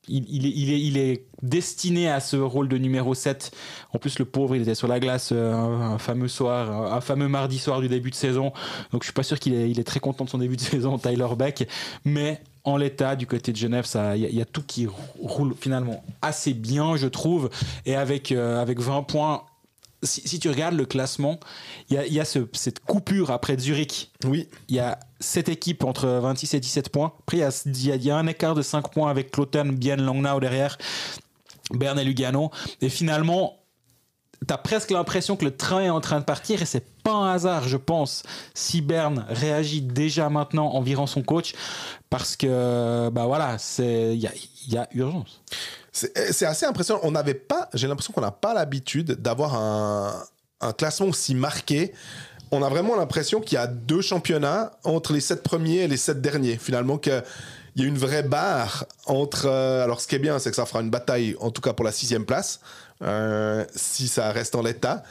il est destiné à ce rôle de numéro 7. En plus, le pauvre, il était sur la glace un fameux mardi soir du début de saison. Donc, je suis pas sûr qu'il est très content de son début de saison, Tyler Beck. Mais en l'état, du côté de Genève, il y a tout qui roule finalement assez bien, je trouve. Et avec 20 points, si tu regardes le classement, il y a cette coupure après Zurich. Oui. Il y a 7 équipes entre 26 et 17 points. Après, il y a un écart de 5 points avec Cloten, Bienne, Langnau derrière, Berne et Lugano. Et finalement, t'as presque l'impression que le train est en train de partir et c'est pas un hasard, je pense, si Berne réagit déjà maintenant en virant son coach, parce que il y a urgence. C'est assez impressionnant. J'ai l'impression qu'on n'a pas l'habitude d'avoir un classement aussi marqué. On a vraiment l'impression qu'il y a 2 championnats entre les 7 premiers et les 7 derniers. Finalement, qu'il y a une vraie barre entre... alors, ce qui est bien, c'est que ça fera une bataille, en tout cas pour la 6e place, si ça reste en l'état.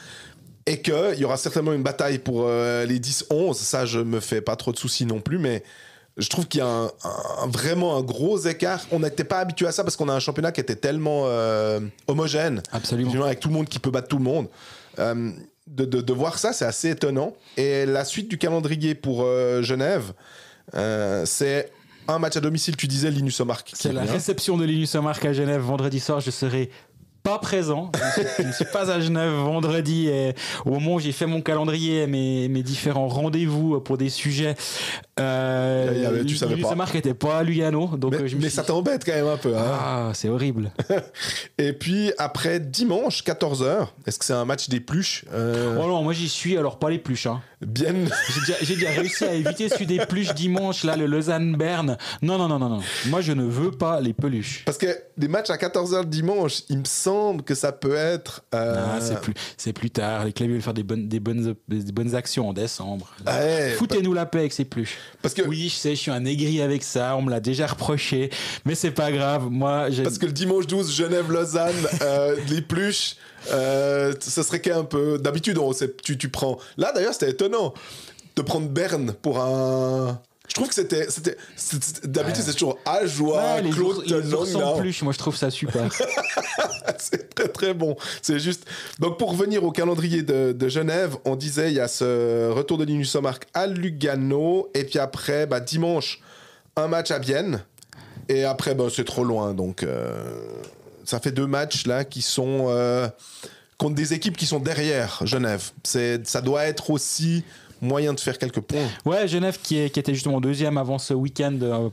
Et qu'il y aura certainement une bataille pour les 10-11. Ça, je me fais pas trop de soucis non plus, mais... Je trouve qu'il y a vraiment un gros écart. On n'était pas habitué à ça parce qu'on a un championnat qui était tellement homogène. Absolument. Avec tout le monde qui peut battre tout le monde. De voir ça, c'est assez étonnant. Et la suite du calendrier pour Genève, c'est un match à domicile, tu disais, Linus Omark. C'est la réception de Linus Omark à Genève vendredi soir. Je serai pas présent. Je ne suis pas à Genève vendredi et au moment où j'ai fait mon calendrier, mes différents rendez-vous pour des sujets. Tu savais pas. Marc n'était pas à Lugano, donc mais ça t'embête quand même un peu. Hein. Ah, c'est horrible. Et puis après dimanche 14h, est-ce que c'est un match des pluches Oh non, moi j'y suis, alors pas les pluches. Hein. Bien. J'ai déjà réussi à éviter celui des pluches dimanche, là, le Lausanne-Berne. Non. Moi je ne veux pas les peluches. Parce que des matchs à 14h dimanche, il me semble que ça peut être. C'est plus tard. Les clubs veulent faire des bonnes actions en décembre. Ouais, Foutez-nous la paix avec ces pluches. Parce que... Oui, je sais, je suis un aigri avec ça. On me l'a déjà reproché, mais c'est pas grave. Parce que le dimanche 12, Genève-Lausanne, les pluches, ça serait qu'un peu. D'habitude, tu prends. Là, d'ailleurs, c'était étonnant de prendre Berne pour un. Je trouve que c'était d'habitude, c'est toujours Ajoie, Claude, les ours sans pluche. Moi, je trouve ça super. C'est très très bon. C'est juste. Donc, pour revenir au calendrier de Genève, on disait il y a ce retour de Linus Omark à Lugano, et puis après, dimanche, un match à Bienne, et après, c'est trop loin. Donc, ça fait 2 matchs là qui sont contre des équipes qui sont derrière Genève. Ça doit être aussi moyen de faire quelques points. Ouais, Genève qui était justement deuxième avant ce week-end,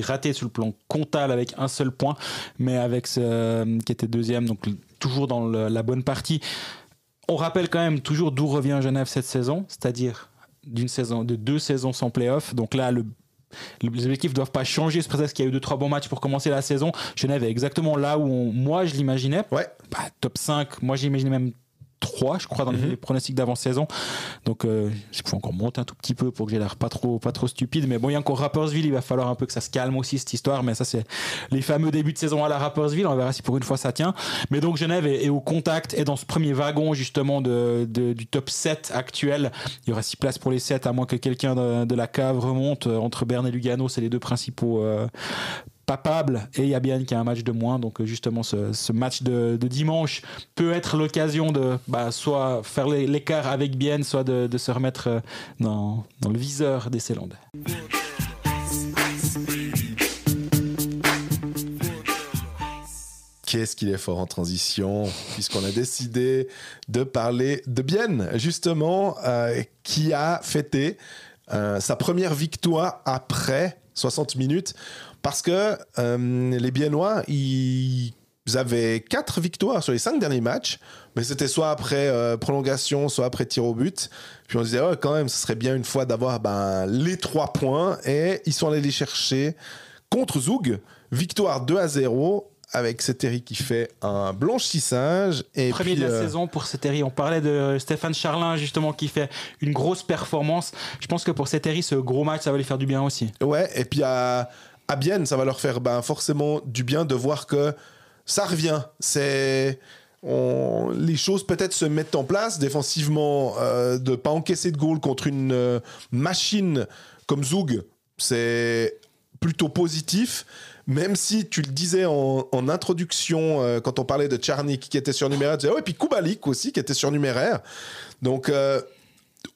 raté sur le plan comptable avec un seul point, mais avec qui était deuxième, donc toujours dans la bonne partie. On rappelle quand même toujours d'où revient Genève cette saison, c'est-à-dire de 2 saisons sans play-off. Donc là, les objectifs ne doivent pas changer. C'est peut-être qu'il y a eu 2-3 bons matchs pour commencer la saison. Genève est exactement là où moi je l'imaginais. Ouais. Top 5, moi j'imaginais même 3, je crois, dans les pronostics d'avant-saison. Donc, il faut encore monter un tout petit peu pour que j'ai l'air pas trop stupide. Mais bon, il y a encore Rapperswil, il va falloir un peu que ça se calme aussi, cette histoire. Mais ça, c'est les fameux débuts de saison à la Rapperswil. On verra si pour une fois ça tient. Mais donc, Genève est au contact, est dans ce premier wagon, justement, du top 7 actuel. Il y aura 6 places pour les 7, à moins que quelqu'un de la cave remonte. Entre Berne et Lugano, c'est les 2 principaux papable, et il y a Bienne qui a un match de moins. Donc justement ce match de dimanche peut être l'occasion de soit faire l'écart avec Bienne, soit de se remettre dans le viseur des Célandais. Qu'est-ce qu'il est fort en transition, puisqu'on a décidé de parler de Bienne, justement, qui a fêté sa première victoire après 60 minutes. Parce que les Biennois, ils avaient 4 victoires sur les 5 derniers matchs, mais c'était soit après prolongation, soit après tir au but. Puis on se disait, quand même, ce serait bien une fois d'avoir les 3 points. Et ils sont allés les chercher contre Zoug. Victoire 2-0 avec Seteri qui fait un blanchissage. Et premier de la saison pour Seteri. On parlait de Stéphane Charlin, justement, qui fait une grosse performance. Je pense que pour Seteri, ce gros match, ça va lui faire du bien aussi. Ouais, et puis à Bienne, ça va leur faire forcément du bien de voir que ça revient. Les choses peut-être se mettent en place défensivement, de ne pas encaisser de goal contre une machine comme Zoug, c'est plutôt positif. même si tu le disais en introduction, quand on parlait de Tcharnik qui était surnuméraire, tu disais, ouais, puis Kubalik aussi qui était surnuméraire. Donc,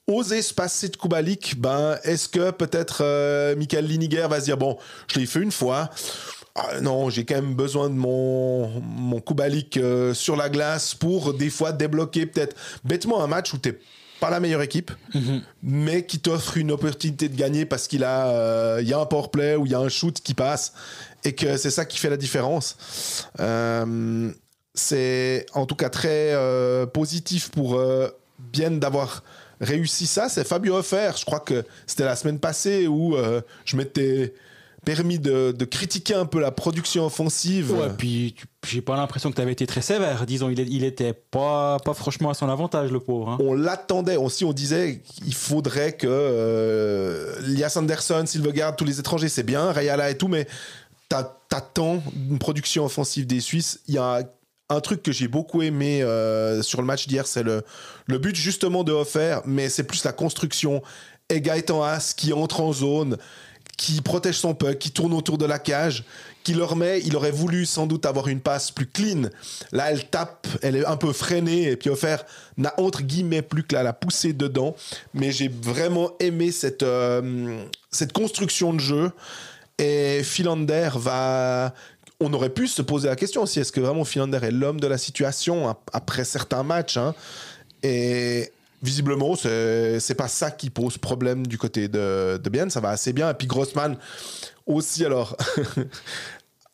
oser se passer de Kubalik, est-ce que peut-être Michael Liniger va se dire, bon, je l'ai fait une fois, non, j'ai quand même besoin de mon Kubalik sur la glace pour des fois débloquer peut-être bêtement un match où t'es pas la meilleure équipe, mais qui t'offre une opportunité de gagner parce qu'il y a un powerplay ou il y a un shoot qui passe et que c'est ça qui fait la différence. C'est en tout cas très positif pour Bienne d'avoir réussi ça. C'est Fabio Hofer, je crois que c'était la semaine passée où je m'étais permis de critiquer un peu la production offensive. Ouais, puis j'ai pas l'impression que tu avais été très sévère. Disons, il était pas franchement à son avantage, le pauvre. Hein. On l'attendait aussi, on disait qu'il faudrait que Lias Andersson, Silvegaard, tous les étrangers, c'est bien, Rayala et tout, mais t'attends une production offensive des Suisses. Il y a un truc que j'ai beaucoup aimé sur le match d'hier, c'est le but justement de Hofer, mais c'est plus la construction. Et Gaëtan Haas qui entre en zone, qui protège son puck, qui tourne autour de la cage, qui le remet. Il aurait voulu sans doute avoir une passe plus clean. Là, elle tape, elle est un peu freinée, et puis Hofer n'a entre guillemets plus que la pousser dedans. Mais j'ai vraiment aimé cette construction de jeu. Et Philander on aurait pu se poser la question aussi, est-ce que vraiment Philander est l'homme de la situation après certains matchs, hein? Et visiblement, c'est pas ça qui pose problème du côté de Bienne, ça va assez bien. Et puis Grossman aussi, alors,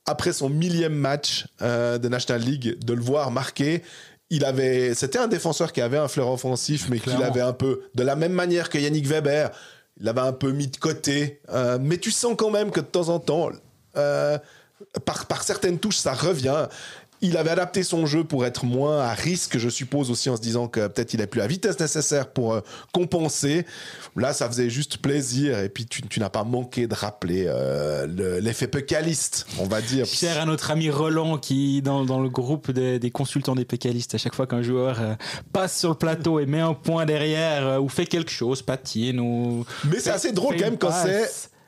après son 1000e match de National League, de le voir marquer, c'était un défenseur qui avait un flair offensif, mais qu'il avait un peu, de la même manière que Yannick Weber, il l'avait un peu mis de côté. Mais tu sens quand même que de temps en temps, par certaines touches, ça revient. Il avait adapté son jeu pour être moins à risque, je suppose aussi, en se disant que peut-être il n'a plus la vitesse nécessaire pour compenser. Là, ça faisait juste plaisir. Et puis, tu n'as pas manqué de rappeler l'effet pécaliste, on va dire. Cher à notre ami Roland qui, dans le groupe des consultants des pécalistes, à chaque fois qu'un joueur passe sur le plateau et met un point derrière ou fait quelque chose, patine ou... Mais c'est assez drôle quand même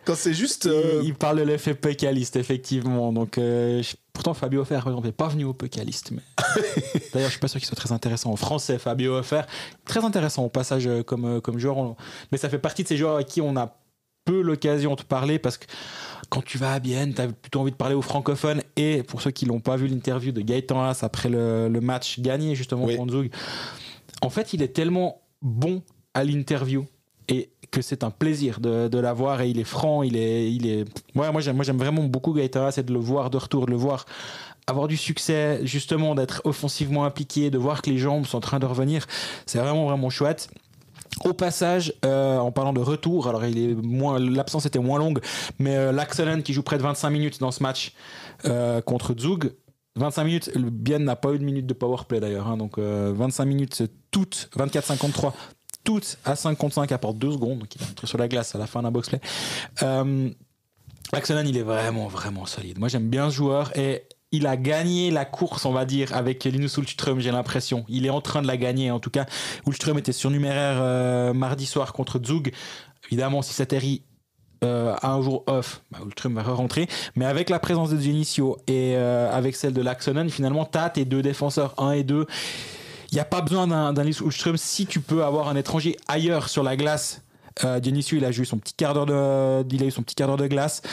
quand c'est juste... Il parle de l'effet pécaliste, effectivement. Donc, pourtant, Fabio Hofer, par exemple, n'est pas venu au pécaliste. Mais... D'ailleurs, je ne suis pas sûr qu'il soit très intéressant en français, Fabio Hofer. Très intéressant au passage comme joueur. Mais ça fait partie de ces joueurs à qui on a peu l'occasion de parler parce que quand tu vas à Bienne, tu as plutôt envie de parler aux francophones. Et pour ceux qui n'ont pas vu l'interview de Gaëtan Haas après le match gagné, justement, contre Zug, en fait, il est tellement bon à l'interview. Et que c'est un plaisir de l'avoir, et il est franc, il est... Ouais, moi j'aime vraiment beaucoup Gaëtan Haas, et de le voir de retour, de le voir avoir du succès, justement d'être offensivement impliqué, de voir que les jambes sont en train de revenir, c'est vraiment vraiment chouette. Au passage, en parlant de retour, alors l'absence était moins longue, mais Laxonen qui joue près de 25 minutes dans ce match contre Zug. 25 minutes, Bienne n'a pas eu de minute de powerplay d'ailleurs, hein, donc 25 minutes toutes, 24-53, toutes à 5 contre 5 apporte 2 secondes, donc il est rentré sur la glace à la fin d'un boxplay. Laxonen, il est vraiment vraiment solide. Moi j'aime bien ce joueur, et il a gagné la course, on va dire, avec Linus Ulström, j'ai l'impression. Il est en train de la gagner, en tout cas. Ulström était surnuméraire mardi soir contre Zug. Évidemment, si Sateri a un jour off, Ulström va re-rentrer. Mais avec la présence de Genesio et avec celle de Laxonen, finalement, t'as tes deux défenseurs 1 et 2. Il n'y a pas besoin d'un Linus Ulström si tu peux avoir un étranger ailleurs sur la glace. Genesio, il a eu son petit quart d'heure de glace.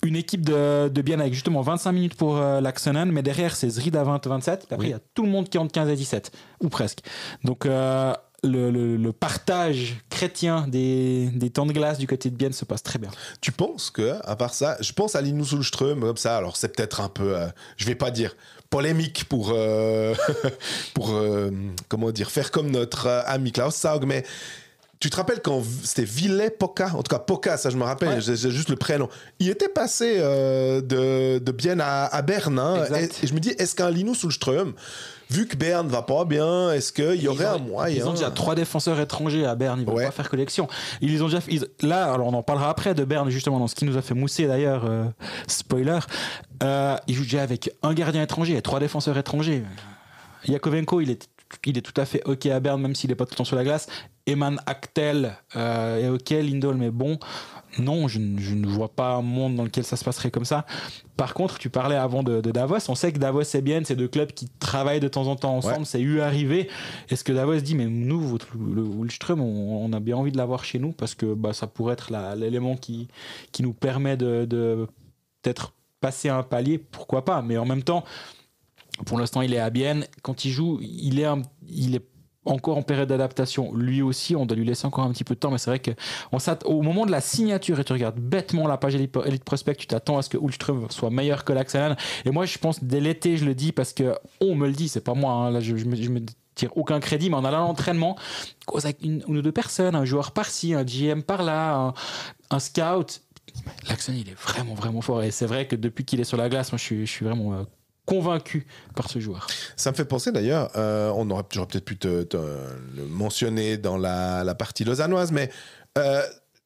Une équipe de Bienne avec justement 25 minutes pour Laxonen, mais derrière c'est Zrid à 20-27. Après il y a tout le monde qui est entre 15 et 17, ou presque. Donc le partage chrétien des temps de glace du côté de Bienne se passe très bien. Tu penses que, à part ça, je pense à Linus Ulström comme ça, alors c'est peut-être un peu, je vais pas dire polémique pour comment dire, faire comme notre ami Klaus Saug, mais tu te rappelles quand c'était Ville Poca, en tout cas Poca, ça je me rappelle, ouais. J'ai juste le prénom. Il était passé de Bienne à Berne, hein, et je me dis, est-ce qu'un Linus Ulström, vu que Berne va pas bien, est-ce qu'il y aurait un moyen? Ils ont déjà 3 défenseurs étrangers à Berne, ils vont pas faire collection. Ils ont déjà là, alors on en parlera après de Berne, justement, dans ce qui nous a fait mousser d'ailleurs, spoiler. Ils jouent déjà avec un gardien étranger et 3 défenseurs étrangers. Yakovenko, il est tout à fait OK à Berne, même s'il n'est pas tout le temps sur la glace. Eman Aktel est OK, Lindholm est bon. Non, je ne vois pas un monde dans lequel ça se passerait comme ça. Par contre, tu parlais avant de Davos. On sait que Davos et Bienne, c'est deux clubs qui travaillent de temps en temps ensemble. Ouais. C'est eu arrivé. Est-ce que Davos dit, mais nous, le Ulström, on a bien envie de l'avoir chez nous parce que ça pourrait être l'élément qui nous permet de peut-être passer un palier, pourquoi pas. Mais en même temps, pour l'instant, il est à Bienne. Quand il joue, il est encore en période d'adaptation. Lui aussi, on doit lui laisser encore un petit peu de temps, mais c'est vrai qu'au moment de la signature, et tu regardes bêtement la page Elite Prospect, tu t'attends à ce que Ulström soit meilleur que Laxalainen. Et moi, je pense, dès l'été, je le dis, parce qu'on me le dit, c'est pas moi, hein, là, je me tire aucun crédit, mais en allant à l'entraînement, cause avec une ou deux personnes, un joueur par-ci, un GM par-là, un scout, Laxalainen, il est vraiment, vraiment fort. Et c'est vrai que depuis qu'il est sur la glace, moi, je suis vraiment... convaincu par ce joueur. Ça me fait penser d'ailleurs, j'aurais peut-être pu te le mentionner dans la partie lausannoise, mais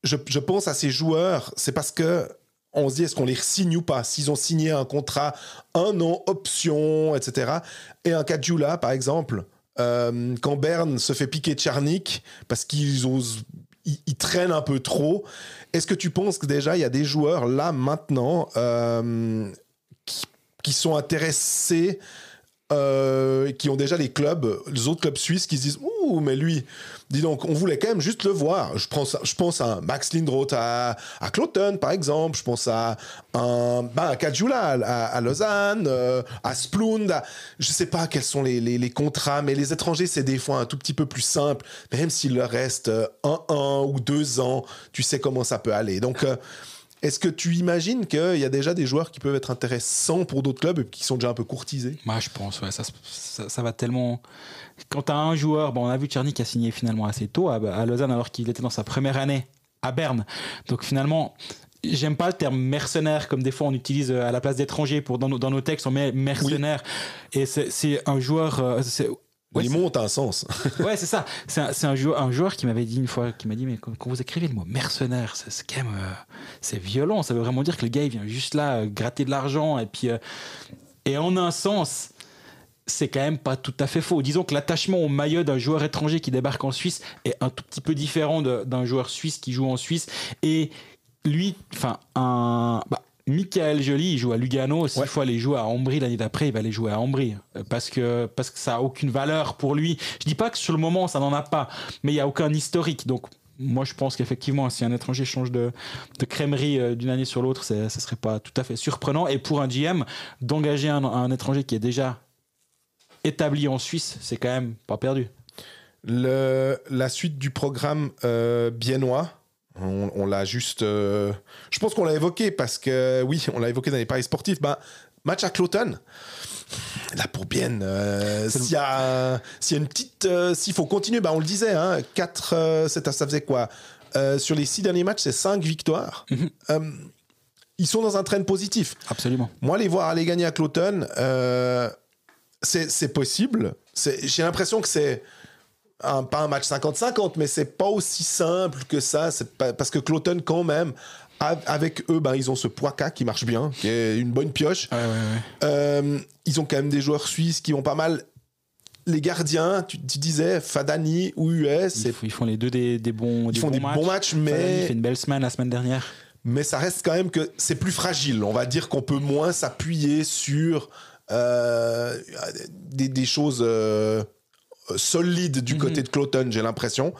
je pense à ces joueurs, c'est parce que on se dit est-ce qu'on les signe ou pas, s'ils ont signé un contrat 1 an, option, etc. Et un Kajula, par exemple, quand Berne se fait piquer Tcharnik parce qu'ils traînent un peu trop, est-ce que tu penses que déjà il y a des joueurs là maintenant qui sont intéressés, qui ont déjà les autres clubs suisses qui se disent « Ouh, mais lui, dis donc, on voulait quand même juste le voir. » Je pense à Max Lindroth à Kloten, par exemple. Je pense à Kajula à Lausanne, à Splund. Je ne sais pas quels sont les contrats, mais les étrangers, c'est des fois un tout petit peu plus simple. Même s'il leur reste 1 ou 2 ans, tu sais comment ça peut aller. Donc... est-ce que tu imagines qu'il y a déjà des joueurs qui peuvent être intéressants pour d'autres clubs et qui sont déjà un peu courtisés ? Moi, je pense, ouais, ça va tellement... Quand tu as un joueur, on a vu Tcherny qui a signé finalement assez tôt à Lausanne alors qu'il était dans sa première année à Berne. Donc finalement, j'aime pas le terme mercenaire comme des fois on utilise à la place d'étranger. Dans nos textes, on met mercenaire. Oui. Et c'est un joueur... Ouais, il monte un sens. Ouais, c'est ça. C'est un joueur qui m'avait dit une fois, qui m'a dit, mais quand vous écrivez le mot mercenaire, c'est quand même, c'est violent. Ça veut vraiment dire que le gars, il vient juste là gratter de l'argent. Et puis, et en un sens, c'est quand même pas tout à fait faux. Disons que l'attachement au maillot d'un joueur étranger qui débarque en Suisse est un tout petit peu différent d'un joueur suisse qui joue en Suisse. Et lui, Michael Joly, il joue à Lugano. S'il faut aller jouer à Ambry l'année d'après, il va aller jouer à Ambry parce que ça a aucune valeur pour lui. Je dis pas que sur le moment ça n'en a pas, mais il y a aucun historique. Donc moi je pense qu'effectivement si un étranger change de crèmerie d'une année sur l'autre, ça serait pas tout à fait surprenant. Et pour un GM d'engager un étranger qui est déjà établi en Suisse, c'est quand même pas perdu. La suite du programme biennois. On l'a juste... je pense qu'on l'a évoqué parce que... Oui, on l'a évoqué dans les paris sportifs. Match à Kloten. Là, pour Bienne, s'il y a une petite... s'il faut continuer, on le disait, 4... ça faisait quoi sur les 6 derniers matchs, c'est 5 victoires. Mm-hmm. Ils sont dans un trend positif. Absolument. Moi, les voir aller gagner à Kloten, c'est possible. J'ai l'impression que c'est... pas un match 50-50, mais c'est pas aussi simple que ça. C'est pas, parce que Kloten, quand même, avec eux, ils ont ce Poika qui marche bien, qui est une bonne pioche. Ouais. Ils ont quand même des joueurs suisses qui vont pas mal. Les gardiens, tu disais, Fadani ou US. Ils font les deux des bons matchs. Des bons matchs, mais... Fadani fait une belle semaine la semaine dernière. Mais ça reste quand même que c'est plus fragile. On va dire qu'on peut moins s'appuyer sur des choses... solide du côté de Kloten, j'ai l'impression.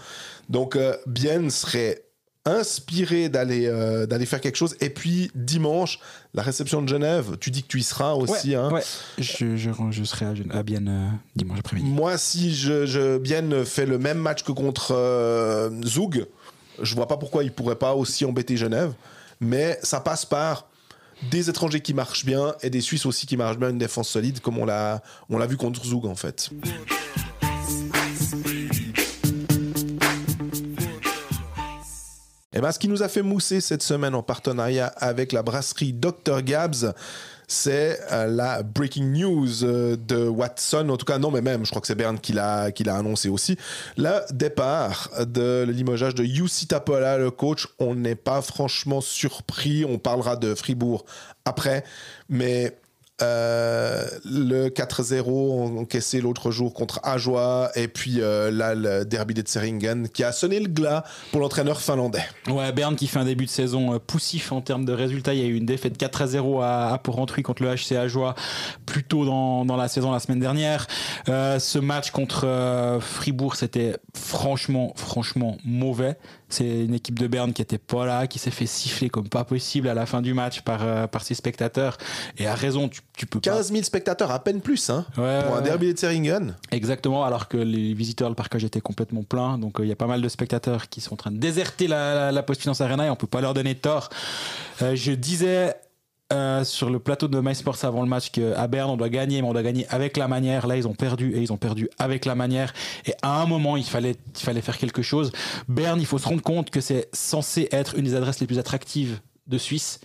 Donc Bienne serait inspiré d'aller faire quelque chose. Et puis dimanche, la réception de Genève, tu dis que tu y seras aussi. Ouais. Je serai à Bienne dimanche après-midi. Moi, si Bienne fait le même match que contre Zug, je vois pas pourquoi il pourrait pas aussi embêter Genève. Mais ça passe par des étrangers qui marchent bien et des Suisses aussi qui marchent bien, une défense solide, comme on l'a vu contre Zug en fait. Et ce qui nous a fait mousser cette semaine en partenariat avec la brasserie Dr Gabs, c'est la breaking news de Watson. En tout cas, non, mais même, je crois que c'est Berne qui l'a annoncé aussi. Le départ de le limogeage de Jussi Tapola, le coach. On n'est pas franchement surpris. On parlera de Fribourg après. Mais le 4-0 encaissé l'autre jour contre Ajoie, et puis là le derby de Tseringen qui a sonné le glas pour l'entraîneur finlandais. Ouais, Berne qui fait un début de saison poussif en termes de résultats. Il y a eu une défaite 4-0 à Porrentruy contre le HC Ajoie plus tôt dans la saison la semaine dernière. Ce match contre Fribourg, c'était franchement mauvais. C'est une équipe de Berne qui était pas là, qui s'est fait siffler comme pas possible à la fin du match par ses spectateurs. Et à raison, tu peux 15 000 spectateurs, à peine plus, hein, ouais, pour un derby de Tseringen. Exactement, alors que les visiteurs, le parkage était complètement plein. Donc il y a pas mal de spectateurs qui sont en train de déserter la Postfinance Arena et on peut pas leur donner tort. Je disais sur le plateau de MySports avant le match qu'à Berne on doit gagner, mais on doit gagner avec la manière. Là ils ont perdu et ils ont perdu avec la manière, et à un moment il fallait faire quelque chose. Berne, il faut se rendre compte que c'est censé être une des adresses les plus attractives de Suisse,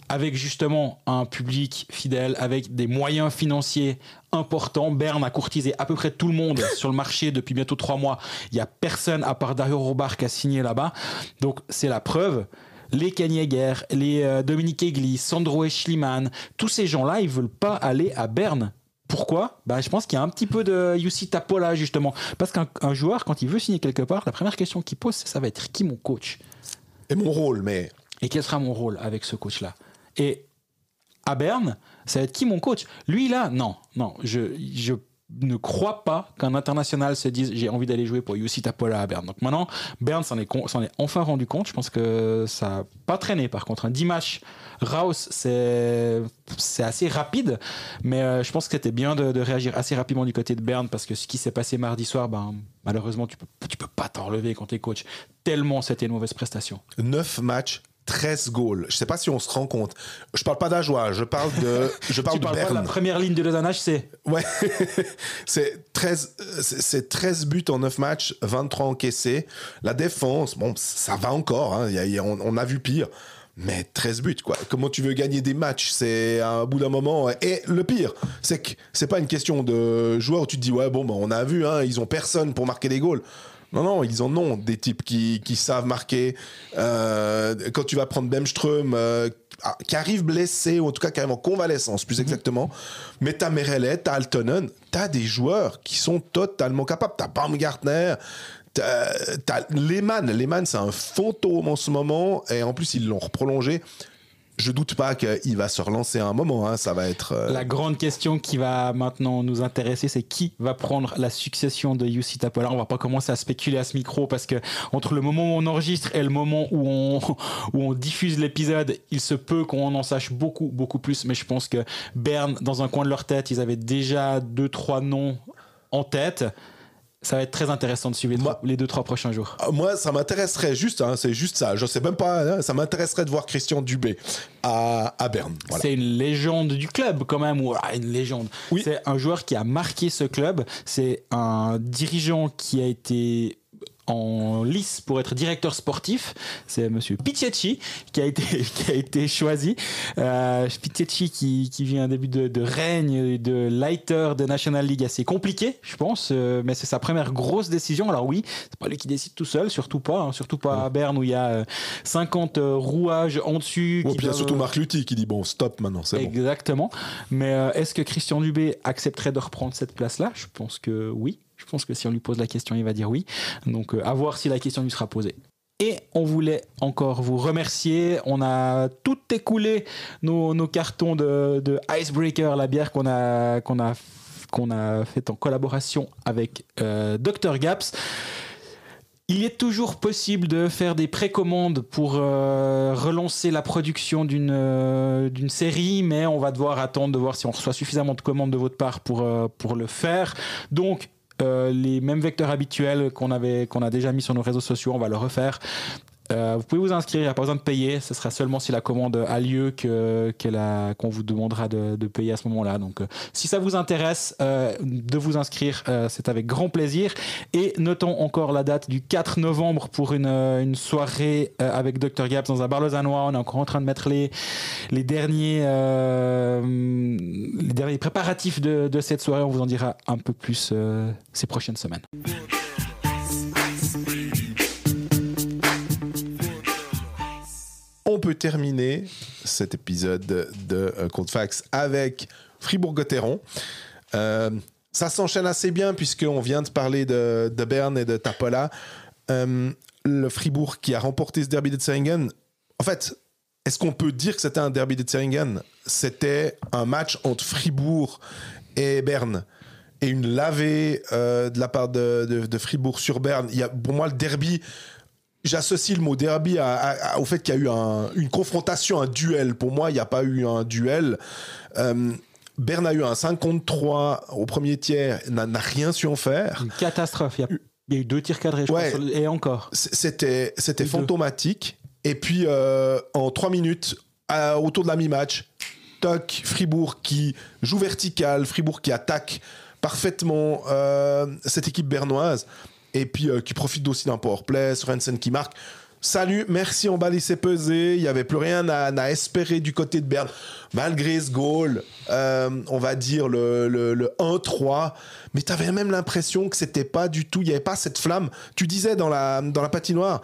avec justement un public fidèle, avec des moyens financiers importants. Berne a courtisé à peu près tout le monde sur le marché depuis bientôt 3 mois. Il n'y a personne à part Dario Robart qui a signé là-bas, donc c'est la preuve. Les Ken Jäger, les Dominique Egli, Sandro Eschliman, tous ces gens-là, ils veulent pas aller à Berne. Pourquoi ? Je pense qu'il y a un petit peu de Jussi Tapola, justement. Parce qu'un joueur, quand il veut signer quelque part, la première question qu'il pose, ça va être qui mon coach ? Et mon rôle, mais... Et quel sera mon rôle avec ce coach-là ? Et à Berne, ça va être qui mon coach ? Lui, là, non, je ne crois pas qu'un international se dise j'ai envie d'aller jouer pour Jussi Tapola à Berne. Donc maintenant, Berne s'en est enfin rendu compte. Je pense que ça n'a pas traîné. Par contre, un 10 matchs Raus, c'est assez rapide, mais je pense que c'était bien de réagir assez rapidement du côté de Berne, parce que ce qui s'est passé mardi soir, malheureusement, tu peux pas t'en relever quand t'es coach. Tellement c'était une mauvaise prestation. 9 matchs, 13 goals. Je sais pas si on se rend compte. Je parle pas d'Ajoie, je parle de tu parles Berne. Pas de la première ligne de Lausanne HC. Ouais. c'est 13 buts en 9 matchs, 23 encaissés. La défense, bon, ça va encore, hein. On a vu pire. Mais 13 buts, quoi. Comment tu veux gagner des matchs ? C'est à bout d'un moment. Et le pire, c'est que c'est pas une question de joueurs où tu te dis, ouais, bon, on a vu, hein, ils ont personne pour marquer des goals. Non, ils en ont des types qui savent marquer. Quand tu vas prendre Bemström, qui arrive blessé, ou en tout cas carrément convalescence, plus exactement, mais t'as Merellet, t'as Altonen, t'as des joueurs qui sont totalement capables. T'as Baumgartner, t'as Lehmann, c'est un fantôme en ce moment, et en plus ils l'ont reprolongé. Je doute pas qu'il va se relancer à un moment, hein. Ça va être... La grande question qui va maintenant nous intéresser, c'est qui va prendre la succession de Jussi Tapola. On va pas commencer à spéculer à ce micro, parce que entre le moment où on enregistre et le moment où on diffuse l'épisode, il se peut qu'on en sache beaucoup plus. Mais je pense que Berne, dans un coin de leur tête, ils avaient déjà 2-3 noms en tête. Ça va être très intéressant de suivre les 2-3 prochains jours. Moi, ça m'intéresserait juste, hein, c'est juste ça. Je sais même pas, hein, ça m'intéresserait de voir Christian Dubé à Berne. Voilà. C'est une légende du club quand même, une légende. Oui. C'est un joueur qui a marqué ce club. C'est un dirigeant qui a été en lice pour être directeur sportif. C'est monsieur Pichiacci qui a été choisi. Pichiacci qui vient un début de règne de Leiter de National League assez compliqué, je pense, mais c'est sa première grosse décision. Alors oui, c'est pas lui qui décide tout seul, surtout pas à Berne où il y a 50 rouages en dessus. Puis il y a surtout Marc Lutti qui dit bon, stop maintenant, c'est bon. Exactement. Mais est-ce que Christian Dubé accepterait de reprendre cette place-là ? Je pense que oui. Je pense que si on lui pose la question, il va dire oui. Donc, à voir si la question lui sera posée. Et on voulait encore vous remercier. On a tout écoulé nos cartons de Icebreaker, la bière qu'on a faite en collaboration avec Dr Gaps. Il est toujours possible de faire des précommandes pour relancer la production d'une série, mais on va devoir attendre de voir si on reçoit suffisamment de commandes de votre part pour le faire. Donc, les mêmes vecteurs habituels qu'on a déjà mis sur nos réseaux sociaux, on va le refaire. Vous pouvez vous inscrire, il n'y a pas besoin de payer. Ce sera seulement si la commande a lieu qu'on vous demandera de payer à ce moment-là. Donc, si ça vous intéresse de vous inscrire, c'est avec grand plaisir. Et notons encore la date du 4 novembre pour une soirée avec Dr Gaps dans un bar lausannois. On est encore en train de mettre les derniers préparatifs de cette soirée. On vous en dira un peu plus ces prochaines semaines. On peut terminer cet épisode de Cold Facts avec Fribourg-Gotteron. Ça s'enchaîne assez bien puisqu'on vient de parler de Berne et de Tapola. Le Fribourg qui a remporté ce derby de Zeringen, en fait, est-ce qu'on peut dire que c'était un derby de Zeringen ? C'était un match entre Fribourg et Berne. Et une lavée de la part de Fribourg sur Berne. Pour moi, le derby, j'associe le mot derby au fait qu'il y a eu une confrontation, un duel. Pour moi, il n'y a pas eu un duel. Berne a eu un 5 contre 3 au premier tiers, n'a rien su en faire. Une catastrophe. Il y a eu 2 tirs cadrés, je pense, et encore. C'était fantomatique. Et puis, en 3 minutes, autour de la mi-match, toc, Fribourg qui joue vertical, Fribourg qui attaque parfaitement cette équipe bernoise, et puis qui profite aussi d'un powerplay, Sorensen qui marque. Salut, merci, on va laisser peser. Il n'y avait plus rien à espérer du côté de Berne. Malgré ce goal, on va dire le 1-3, mais tu avais même l'impression que c'était pas du tout, il n'y avait pas cette flamme. Tu disais dans la patinoire,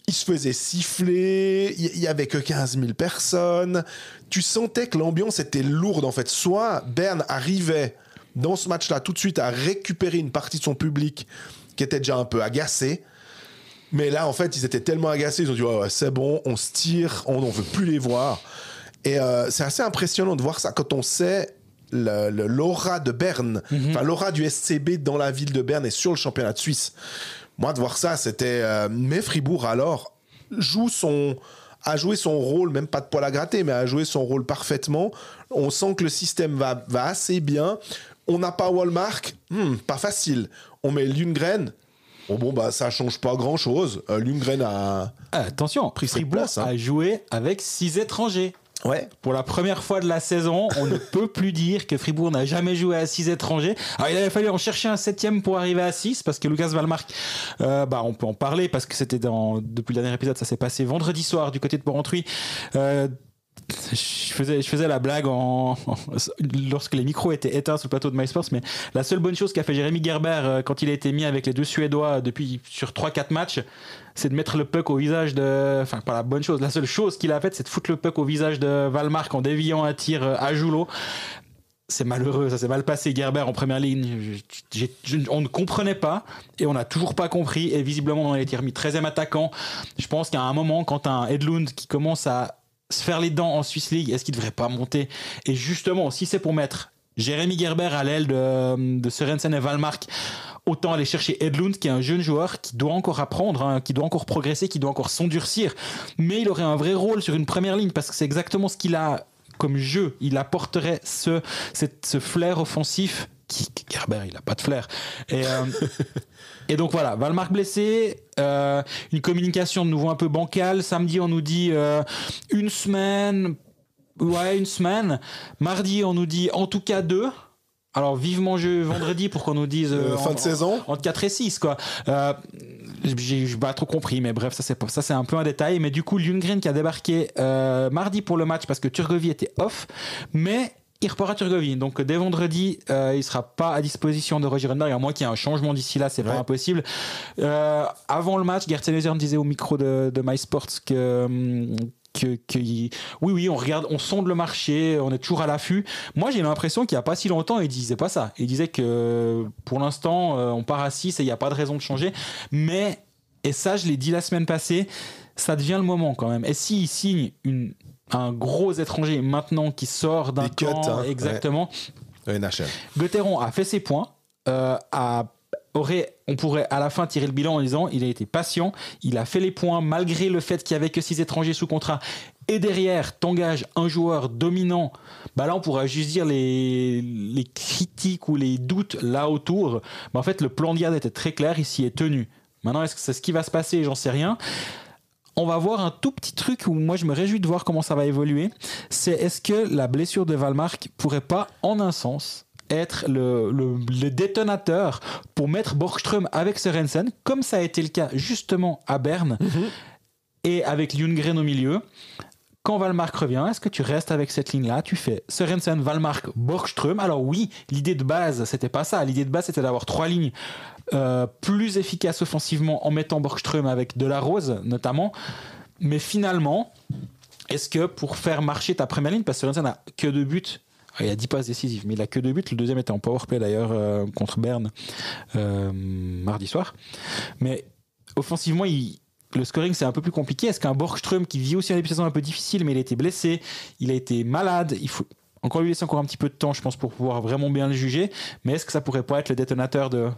il se faisait siffler, il n'y avait que 15 000 personnes. Tu sentais que l'ambiance était lourde en fait. Soit Berne arrivait dans ce match-là tout de suite à récupérer une partie de son public qui était déjà un peu agacé. Mais là, en fait, ils étaient tellement agacés, ils ont dit ouais, c'est bon, on se tire, on ne veut plus les voir. Et c'est assez impressionnant de voir ça quand on sait l'aura de Berne, l'aura du SCB dans la ville de Berne et sur le championnat de Suisse. Moi, de voir ça, c'était... mais Fribourg, alors, a joué son rôle, même pas de poil à gratter, mais a joué son rôle parfaitement. On sent que le système va assez bien. On n'a pas Wallmark, pas facile. On met Lundgren. Ça change pas grand-chose. Lundgren a... Attention, pris cette Fribourg place, a joué avec 6 étrangers. Ouais. Pour la première fois de la saison, on ne peut plus dire que Fribourg n'a jamais joué à 6 étrangers. Alors, il avait fallu en chercher un 7e pour arriver à 6, parce que Lucas Wallmark, on peut en parler, parce que depuis le dernier épisode, ça s'est passé vendredi soir du côté de Porrentruy. Je faisais la blague lorsque les micros étaient éteints sur le plateau de MySports, mais la seule bonne chose qu'a fait Jérémy Gerber quand il a été mis avec les 2 Suédois sur 3-4 matchs, c'est de mettre le puck au visage enfin pas la bonne chose, la seule chose qu'il a faite, c'est de foutre le puck au visage de Wallmark en déviant un tir à Joulot. C'est malheureux, ça s'est mal passé. Gerber en première ligne, on ne comprenait pas et on n'a toujours pas compris, et visiblement on a été remis 13e attaquant. Je pense qu'à un moment, quand un Edlund qui commence à se faire les dents en Swiss League, est-ce qu'il devrait pas monter? Et justement, si c'est pour mettre Jérémy Gerber à l'aile de Sorensen et Wallmark, autant aller chercher Edlund, qui est un jeune joueur qui doit encore apprendre, qui doit encore progresser, qui doit encore s'endurcir, mais il aurait un vrai rôle sur une première ligne, parce que c'est exactement ce qu'il a comme jeu. Il apporterait ce flair offensif Gerber, il a pas de flair. Et donc voilà, Wallmark blessé, une communication de nouveau un peu bancale. Samedi, on nous dit une semaine. Mardi, on nous dit en tout cas 2. Alors vivement vendredi pour qu'on nous dise fin de saison entre 4 et 6 quoi. J'ai pas trop compris, mais bref, ça c'est un peu un détail. Mais du coup, Lundgren qui a débarqué mardi pour le match parce que Turgovie était off, mais il repart à Turgovie. Donc dès vendredi, il sera pas à disposition de Roger Renberg, à moins qu'il y ait un changement d'ici là, c'est pas impossible. Avant le match, Gert Sennheiser me disait au micro de MySports que oui, on regarde, on sonde le marché, on est toujours à l'affût. Moi, j'ai l'impression qu'il n'y a pas si longtemps, il disait pas ça. Il disait que pour l'instant, on part à 6 et il n'y a pas de raison de changer. Mais, et ça, je l'ai dit la semaine passée, ça devient le moment quand même. Et s'il signe un gros étranger maintenant qui sort d'un camp, exactement. Ouais. NHL. Gotteron a fait ses points, on pourrait à la fin tirer le bilan en disant il a été patient, il a fait les points malgré le fait qu'il n'y avait que 6 étrangers sous contrat, et derrière t'engages un joueur dominant, là on pourra juste dire les critiques ou les doutes là autour, en fait le plan de garde était très clair, il s'y est tenu. Maintenant est-ce que c'est ce qui va se passer, j'en sais rien. On va voir un tout petit truc où moi je me réjouis de voir comment ça va évoluer, c'est est-ce que la blessure de Wallmark pourrait pas en un sens être le détonateur pour mettre Borgström avec Sorensen, comme ça a été le cas justement à Berne, et avec Lundgren au milieu. Quand Wallmark revient, est-ce que tu restes avec cette ligne-là? Tu fais Sorensen, Wallmark, Borgström. Alors oui, l'idée de base, c'était pas ça. L'idée de base, c'était d'avoir 3 lignes plus efficaces offensivement en mettant Borgström avec Delarose notamment. Mais finalement, est-ce que pour faire marcher ta première ligne, parce que Sorensen n'a que 2 buts Il a 10 passes décisives, mais il a que 2 buts. Le deuxième était en powerplay d'ailleurs contre Berne mardi soir. Mais offensivement, le scoring c'est un peu plus compliqué. Est-ce qu'un Borgström qui vit aussi un début de saison un peu difficile, mais il a été blessé, il a été malade, il faut encore lui laisser encore un petit peu de temps, je pense, pour pouvoir vraiment bien le juger. Mais est-ce que ça pourrait pas être le détonateur de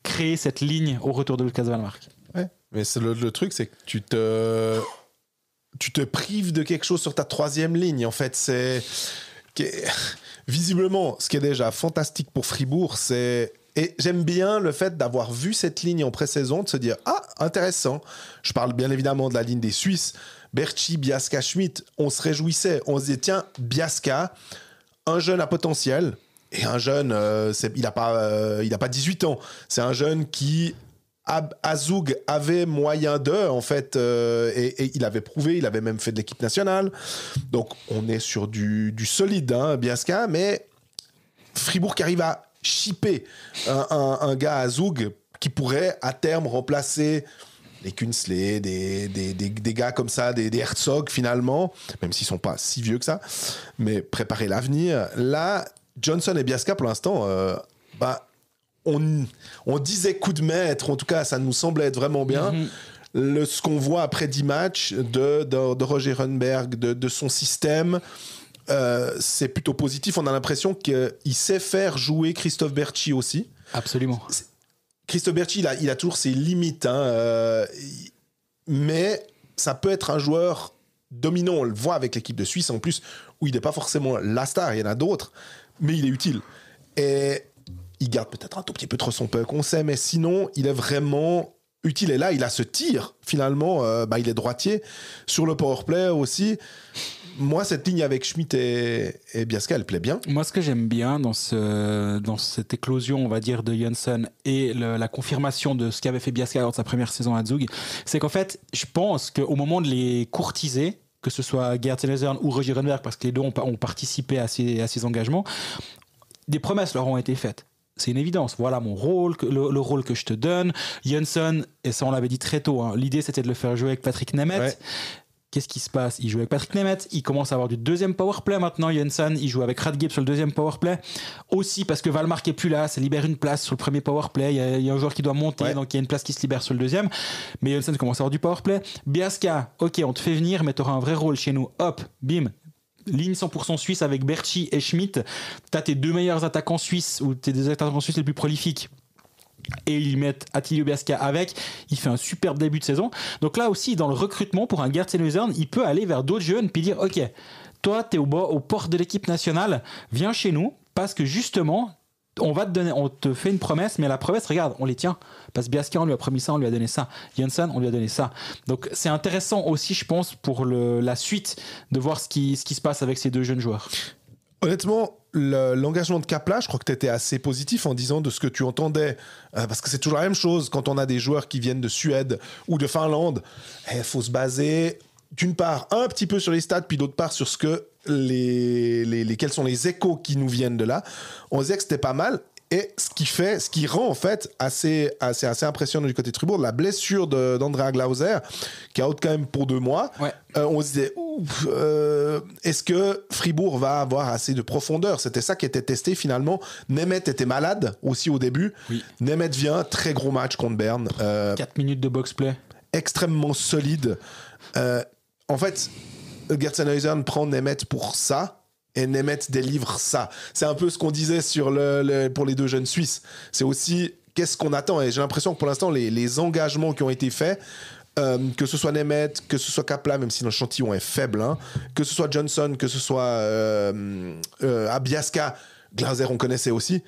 créer cette ligne au retour de Lucas Wallmark? Ouais, mais le truc, c'est que tu te prives de quelque chose sur ta troisième ligne. En fait, visiblement, ce qui est déjà fantastique pour Fribourg, c'est... Et j'aime bien le fait d'avoir vu cette ligne en pré-saison, de se dire « Ah, intéressant !» Je parle bien évidemment de la ligne des Suisses. Berchi, Biasca, Schmidt, on se réjouissait. On se disait « Tiens, Biasca, un jeune à potentiel. » Et un jeune, il n'a pas 18 ans. C'est un jeune qui... à Zug avait moyen d'eux, en fait, et il avait prouvé, il avait même fait de l'équipe nationale. Donc, on est sur du solide, hein, Biasca, mais Fribourg qui arrive à shipper un gars à Zug qui pourrait, à terme, remplacer des Künzle, des gars comme ça, des Herzog, finalement, même s'ils ne sont pas si vieux que ça, mais préparer l'avenir. Là, Johnson et Biasca, pour l'instant, on disait coup de maître, en tout cas ça nous semblait être vraiment bien. Ce qu'on voit après 10 matchs de Roger Rönnberg, de son système, c'est plutôt positif. On a l'impression qu'il sait faire jouer Christophe Berchi aussi. Absolument. Christophe Berchi, il a toujours ses limites, hein, mais ça peut être un joueur dominant. On le voit avec l'équipe de Suisse en plus, où il n'est pas forcément la star, il y en a d'autres, mais il est utile. Et il garde peut-être un tout petit peu trop son puck, on sait, mais sinon, il est vraiment utile. Et là, il a ce tir, finalement, il est droitier. Sur le powerplay aussi, moi, cette ligne avec Schmidt et Biasca, elle plaît bien. Moi, ce que j'aime bien dans cette éclosion, on va dire, de Jönsson et la confirmation de ce qu'avait fait Biasca lors de sa première saison à Zug, c'est qu'en fait, je pense qu'au moment de les courtiser, que ce soit Gerd Senezern ou Roger Rönnberg, parce que les deux ont participé à ces engagements, des promesses leur ont été faites. C'est une évidence. Voilà mon rôle, le rôle que je te donne. Jönsson, et ça on l'avait dit très tôt, hein, l'idée c'était de le faire jouer avec Patrick Nemeth. Ouais. Qu'est-ce qui se passe? Il joue avec Patrick Nemeth, il commence à avoir du deuxième powerplay maintenant. Jönsson, il joue avec Radgib sur le deuxième powerplay. Aussi parce que Wallmark est plus là, ça libère une place sur le premier powerplay. Il y a un joueur qui doit monter, donc il y a une place qui se libère sur le deuxième. Mais Jönsson commence à avoir du powerplay. Biasca, ok, on te fait venir, mais tu auras un vrai rôle chez nous. Hop, bim. Ligne 100% suisse avec Berchi et Schmidt. T'as tes deux meilleurs attaquants suisses ou tes deux attaquants suisses les plus prolifiques. Et ils mettent Attilio Biasca avec. Il fait un superbe début de saison. Donc là aussi, dans le recrutement pour un Gerd Senezern, il peut aller vers d'autres jeunes puis dire ok, toi t'es aux portes de l'équipe nationale, viens chez nous parce que justement on te fait une promesse, mais la promesse, regarde, on les tient. Parce que Biasca, on lui a promis ça, on lui a donné ça. Jönsson, on lui a donné ça. Donc c'est intéressant aussi, je pense, pour la suite, de voir ce qui se passe avec ces deux jeunes joueurs. Honnêtement, l'engagement de Kapla, je crois que tu étais assez positif en disant de ce que tu entendais. Parce que c'est toujours la même chose quand on a des joueurs qui viennent de Suède ou de Finlande. Il faut se baser, d'une part, un petit peu sur les stats, puis d'autre part sur ce que quels sont les échos qui nous viennent de là. On disait que c'était pas mal. Et ce qui rend en fait assez impressionnant du côté de Fribourg, la blessure d'Andrea Glauser, qui est out quand même pour 2 mois. Ouais. On se disait, est-ce que Fribourg va avoir assez de profondeur? C'était ça qui était testé finalement. Nemeth était malade aussi au début. Oui. Nemeth vient, très gros match contre Berne. 4 minutes de box-play. Extrêmement solide. En fait, Gerd Senezern prend Nemeth pour ça. Et Nemeth délivre ça. C'est un peu ce qu'on disait pour les deux jeunes Suisses. C'est aussi qu'est-ce qu'on attend. Et j'ai l'impression que pour l'instant, les engagements qui ont été faits, que ce soit Nemeth, que ce soit Kapla, même si l'échantillon est faible, hein, que ce soit Johnson, que ce soit Biasca, Glauser, on connaissait aussi.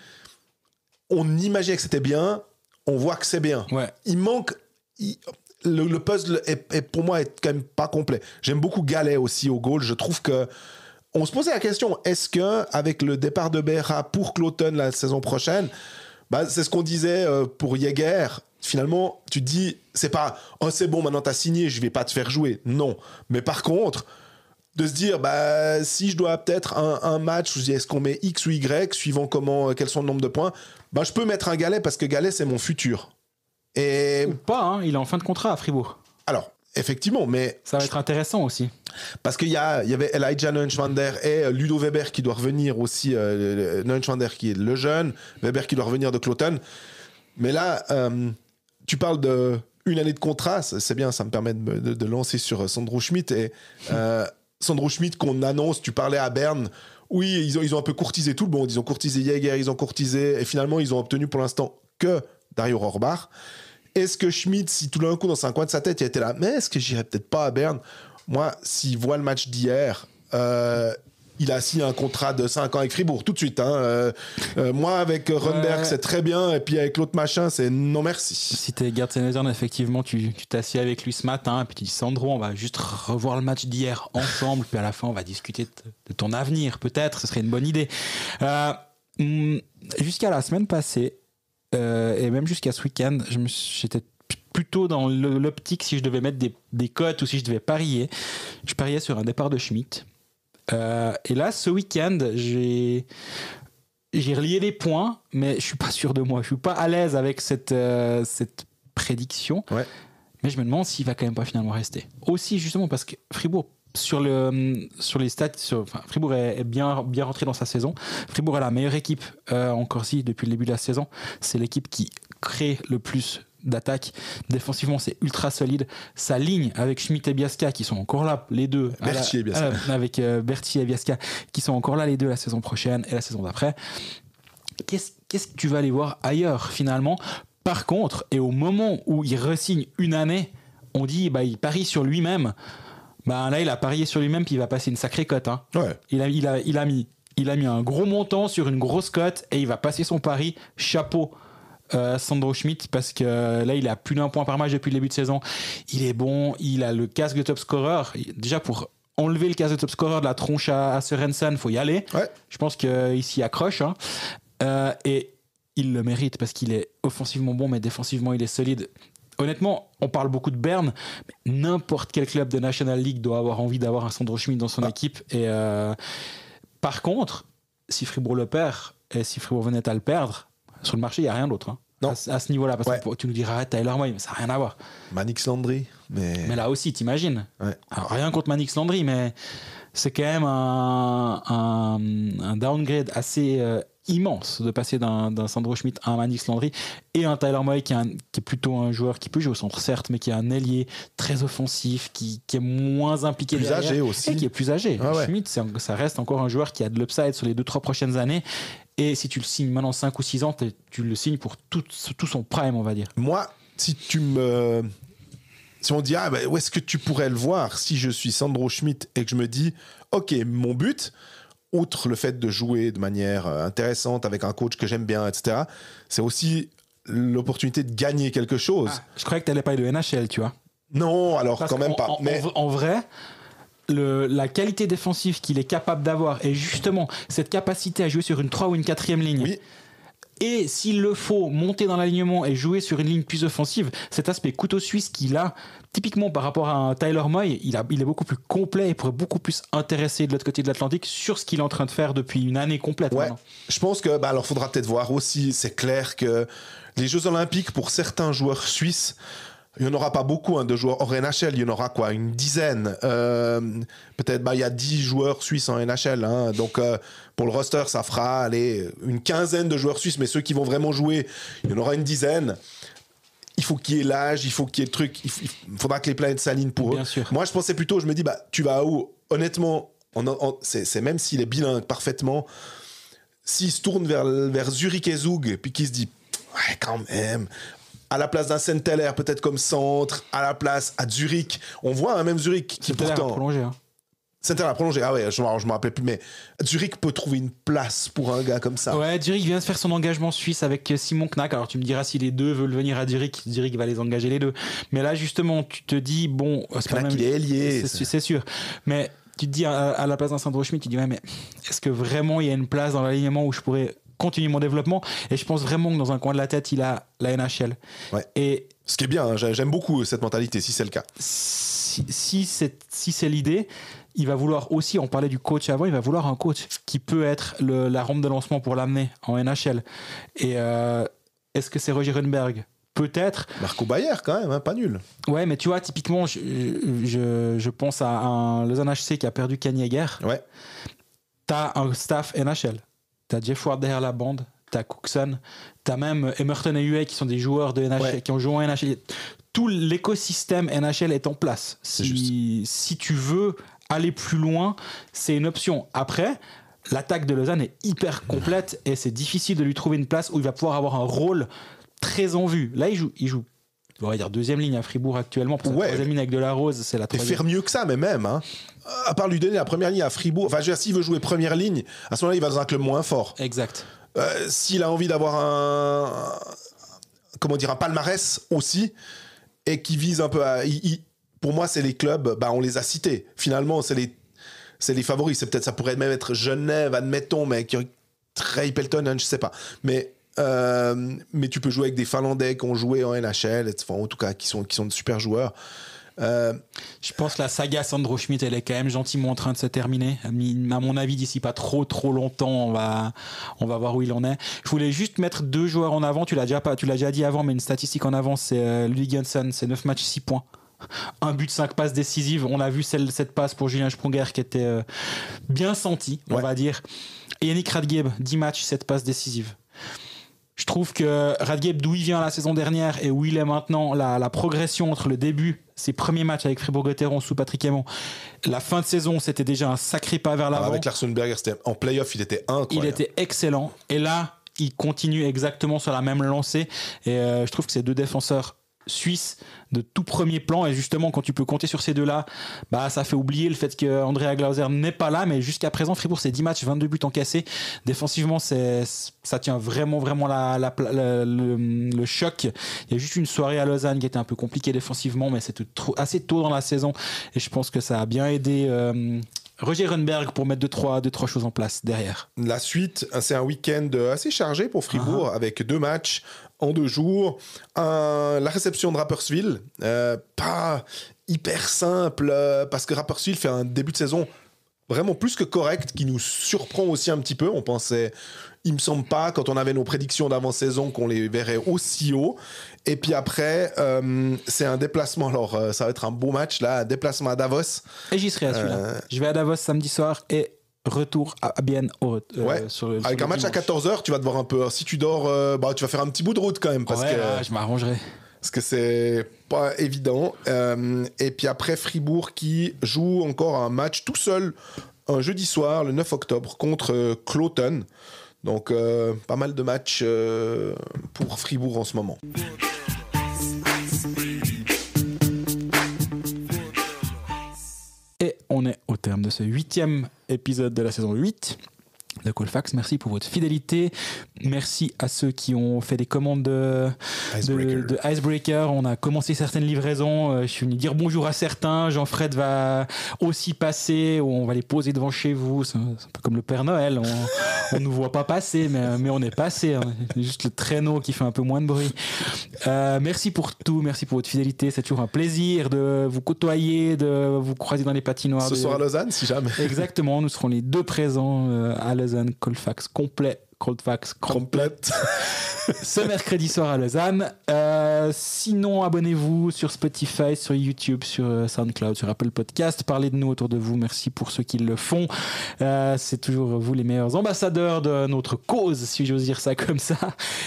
On imaginait que c'était bien. On voit que c'est bien. Ouais. Il manque... Le puzzle est pour moi est quand même pas complet. J'aime beaucoup Gallet aussi au goal. Je trouve que on se posait la question, est-ce qu'avec le départ de Berra pour Cloton la saison prochaine, c'est ce qu'on disait pour Jäger, finalement, tu te dis, c'est pas « Oh, c'est bon, maintenant t'as signé, je vais pas te faire jouer ». Non. Mais par contre, de se dire, si je dois peut-être un match, je dis, est-ce qu'on met X ou Y, suivant quels sont le nombre de points, je peux mettre un Gallet parce que Gallet, c'est mon futur. Ou pas, hein, il est en fin de contrat à Fribourg. Alors, effectivement, mais Ça va être intéressant aussi. parce il y avait Elijah Neuenschwander et Ludo Weber qui doit revenir aussi. Neuenschwander qui est le jeune, Weber qui doit revenir de Cloton. Mais là, tu parles de une année de contrat, c'est bien, ça me permet de lancer sur Sandro Schmidt. Et Sandro Schmidt qu'on annonce, tu parlais à Berne, oui, ils ont un peu courtisé tout le monde. Ils ont courtisé Jäger, ils ont courtisé, et finalement, ils ont obtenu pour l'instant que Dario Rohrbach. Est-ce que Schmidt, si tout d'un coup, dans un coin de sa tête, il était là, mais est-ce que j'irais peut-être pas à Berne? Moi, s'il voit le match d'hier, il a signé un contrat de 5 ans avec Fribourg, tout de suite. Moi, avec Rundberg, c'est très bien, et puis avec l'autre machin, c'est non merci. Si t'es Gerd Senezern, effectivement, tu t'assieds avec lui ce matin, et puis tu dis Sandro, on va juste revoir le match d'hier ensemble, puis à la fin, on va discuter de ton avenir, peut-être, ce serait une bonne idée. Jusqu'à la semaine passée, et même jusqu'à ce week-end, j'étais plutôt dans l'optique si je devais mettre des cotes ou si je devais parier. Je pariais sur un départ de Schmidt. Et là, ce week-end, j'ai relié les points, mais je suis pas sûr de moi. Je suis pas à l'aise avec cette prédiction. Ouais. Mais je me demande s'il va quand même pas finalement rester. Aussi, justement, parce que Fribourg, sur les stats, Fribourg est bien rentré dans sa saison. Fribourg est la meilleure équipe en Corsie depuis le début de la saison. C'est l'équipe qui crée le plus d'attaques. Défensivement, c'est ultra solide. Sa ligne avec Schmidt et Biasca qui sont encore là, les deux. Berthier et Biasca. Avec Berthier et Biasca qui sont encore là, les deux, la saison prochaine et la saison d'après. Qu'est-ce que tu vas aller voir ailleurs finalement? Par contre, et au moment où il re-signe une année, on dit il parie sur lui-même. Là, il a parié sur lui-même puis il va passer une sacrée cote. Hein. Ouais. Il a mis un gros montant sur une grosse cote et il va passer son pari. Chapeau. Sandro Schmidt, parce que là il a plus d'1 point par match depuis le début de saison. Il est bon, il a le casque de top scorer. Déjà, pour enlever le casque de top scorer de la tronche à Sørensen, faut y aller. Ouais. Je pense qu'il s'y accroche. Et il le mérite parce qu'il est offensivement bon, mais défensivement il est solide. Honnêtement, on parle beaucoup de Berne, mais n'importe quel club de National League doit avoir envie d'avoir un Sandro Schmidt dans son équipe. Et par contre, si Fribourg le perd et si Fribourg venait à le perdre, sur le marché, il n'y a rien d'autre. Hein. Non. À ce niveau-là, parce que tu nous diras Tyler Moy, mais ça n'a rien à voir. Manix Landry. Mais là aussi, t'imagines. Ouais. Alors, rien contre Manix Landry, mais c'est quand même un downgrade assez immense de passer d'un Sandro Schmidt à un Manix Landry et un Tyler Moy qui est plutôt un joueur qui peut jouer au centre, certes, mais qui est un ailier très offensif, qui est moins impliqué plus âgé aussi. Et qui est plus âgé. Ah Schmidt, ça reste encore un joueur qui a de l'upside sur les 2-3 prochaines années. Et si tu le signes maintenant 5 ou 6 ans, tu le signes pour tout son prime, on va dire. Moi, si on dit, où est-ce que tu pourrais le voir si je suis Sandro Schmidt et que je me dis, ok, mon but, outre le fait de jouer de manière intéressante avec un coach que j'aime bien, etc., c'est aussi l'opportunité de gagner quelque chose. Je croyais que tu n'allais parler de NHL, tu vois. Non, alors parce quand même pas. En vrai... la qualité défensive qu'il est capable d'avoir et justement cette capacité à jouer sur une 3 ou une 4e ligne, oui. Et s'il le faut monter dans l'alignement et jouer sur une ligne plus offensive, cet aspect couteau suisse qu'il a typiquement par rapport à un Tyler Moy, il est beaucoup plus complet et pourrait beaucoup plus intéresser de l'autre côté de l'Atlantique sur ce qu'il est en train de faire depuis une année complète. Ouais. Maintenant. Je pense que alors faudra peut-être voir aussi, c'est clair que les Jeux Olympiques pour certains joueurs suisses, il n'y en aura pas beaucoup de joueurs hors NHL, il y en aura une dizaine. Peut-être il y a 10 joueurs suisses en NHL. Hein, donc pour le roster, ça fera une quinzaine de joueurs suisses, mais ceux qui vont vraiment jouer, il y en aura une dizaine. Il faut qu'il y ait l'âge, il faut qu'il y ait le truc, il faudra que les planètes s'alignent pour Bien eux. Sûr. Moi, je pensais plutôt, je me dis, tu vas où? Honnêtement, c'est même s'il est bilingue parfaitement, s'il se tourne vers Zurich et Zug, puis qu'il se dit, ouais, quand même... à la place d'un Senteller, peut-être comme centre, à la place à Zurich. On voit même Zurich qui pourtant... prolongé. Hein. Senteller a prolongé, ah ouais, je me rappelais plus, mais Zurich peut trouver une place pour un gars comme ça. Ouais, Zurich vient de faire son engagement suisse avec Simon Knack. Alors tu me diras si les deux veulent venir à Zurich va les engager les deux. Mais là justement, tu te dis, bon... Knack, il est ailier. C'est sûr. Mais tu te dis, à la place d'un Sandro Schmidt, tu te dis, ouais, mais est-ce que vraiment il y a une place dans l'alignement où je pourrais... continuer mon développement, et je pense vraiment que dans un coin de la tête il a la NHL. Ouais. Et ce qui est bien, hein, j'aime beaucoup cette mentalité si c'est le cas. Si c'est l'idée, il va vouloir aussi, on parlait du coach avant, il va vouloir un coach qui peut être la rampe de lancement pour l'amener en NHL. Et est-ce que c'est Roger Rundberg? peut-être. Marco Bayer, quand même, hein, pas nul. Ouais, mais tu vois, typiquement, je pense à un Lausanne HC qui a perdu Kanyegger. Ouais. T'as un staff NHL. T'as Jeff Ward derrière la bande. T'as Cookson. T'as même Emerton et Huey qui sont des joueurs de NHL, qui ont joué en NHL. Tout l'écosystème NHL est en place. Si tu veux aller plus loin, c'est une option. Après, l'attaque de Lausanne est hyper complète et c'est difficile de lui trouver une place où il va pouvoir avoir un rôle très en vue. Là, il joue on va dire deuxième ligne à Fribourg actuellement. Pour sa troisième ligne avec Delarose, c'est la troisième. Et faire mieux que ça, mais même, hein. À part lui donner la première ligne à Fribourg, enfin, je veux dire, s'il veut jouer première ligne, à ce moment-là, il va dans un club moins fort. Exact. S'il a envie d'avoir un palmarès aussi, et qui vise un peu à... pour moi, c'est les clubs, on les a cités. Finalement, c'est les favoris. Ça pourrait même être Genève, admettons, mais Ray Pelton, hein, je sais pas. Mais tu peux jouer avec des Finlandais qui ont joué en NHL, enfin, en tout cas, qui sont de super joueurs. Je pense que la saga Sandro Schmidt, elle est quand même gentiment en train de se terminer. À mon avis, d'ici pas trop longtemps, on va voir où il en est. Je voulais juste mettre 2 joueurs en avant. Tu l'as déjà dit avant, mais une statistique en avant, c'est Ludwig Jönsson. C'est 9 matchs, 6 points. 1 but, 5 passes décisives. On a vu cette passe pour Julien Sprunger qui était bien sentie, on va dire. Et Yannick Radgeb, 10 matchs, 7 passes décisives. Je trouve que Radgeb, d'où il vient la saison dernière et où il est maintenant, la progression entre le début, ses premiers matchs avec Fribourg-Gotteron sous Patrick Aymon, la fin de saison, c'était déjà un sacré pas vers l'avant. Avec Larsenberger, en play-off, il était incroyable. Il était excellent. Et là, il continue exactement sur la même lancée. Et je trouve que ces 2 défenseurs suisse de tout premier plan, et justement quand tu peux compter sur ces deux-là, ça fait oublier le fait que Andrea Glauser n'est pas là, mais jusqu'à présent Fribourg c'est 10 matchs, 22 buts encaissés. Défensivement ça tient vraiment le choc. Il y a juste une soirée à Lausanne qui était un peu compliquée défensivement, mais c'était assez tôt dans la saison et je pense que ça a bien aidé Roger Runberg pour mettre 2-3 choses en place derrière. La suite, c'est un week-end assez chargé pour Fribourg, avec 2 matchs en 2 jours. La réception de Rapperswil, pas hyper simple, parce que Rapperswil fait un début de saison vraiment plus que correct, qui nous surprend aussi un petit peu. On pensait, il me semble pas, quand on avait nos prédictions d'avant-saison, qu'on les verrait aussi haut. Et puis après, c'est un déplacement. Alors, ça va être un beau match, là, un déplacement à Davos. Et j'y serai à celui-là. Je vais à Davos samedi soir et retour à Bienne avec un match à 14h, tu vas devoir un peu... Si tu dors, tu vas faire un petit bout de route quand même. Parce que je m'arrangerai. Parce que c'est pas évident. Et puis après, Fribourg qui joue encore un match tout seul un jeudi soir, le 9 octobre, contre Cloton. Donc, pas mal de matchs pour Fribourg en ce moment. Et on est au terme de ce 8e épisode de la saison 8 de Colfax. Merci pour votre fidélité. Merci à ceux qui ont fait des commandes de Icebreaker. On a commencé certaines livraisons. Je suis venu dire bonjour à certains. Jean-Fred va aussi passer. On va les poser devant chez vous. C'est un peu comme le Père Noël. On ne nous voit pas passer, mais on est passé. C'est juste le traîneau qui fait un peu moins de bruit. Merci pour tout. Merci pour votre fidélité. C'est toujours un plaisir de vous côtoyer, de vous croiser dans les patinoires. Ce soir à Lausanne, si jamais. Exactement. Nous serons les 2 présents à Lausanne, Colfax complet, Colfax complète. Ce mercredi soir à Lausanne. Sinon, abonnez-vous sur Spotify, sur YouTube, sur SoundCloud, sur Apple Podcast. Parlez de nous autour de vous. Merci pour ceux qui le font. C'est toujours vous les meilleurs ambassadeurs de notre cause, si j'ose dire ça comme ça.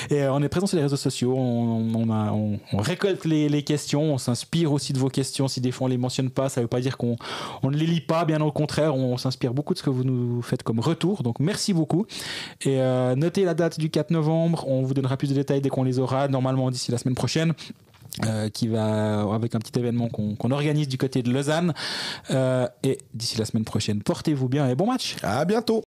Et on est présent sur les réseaux sociaux. On récolte les questions. On s'inspire aussi de vos questions. Si des fois on les mentionne pas, ça veut pas dire qu'on ne les lit pas. Bien au contraire, on s'inspire beaucoup de ce que vous nous faites comme retour. Donc merci beaucoup. Et notez la date du 4 novembre. On vous donnera plus de détails dès qu'on les aura, normalement d'ici la semaine prochaine, qui va avec un petit événement qu'on organise du côté de Lausanne. Et d'ici la semaine prochaine, portez-vous bien et bon match. À bientôt.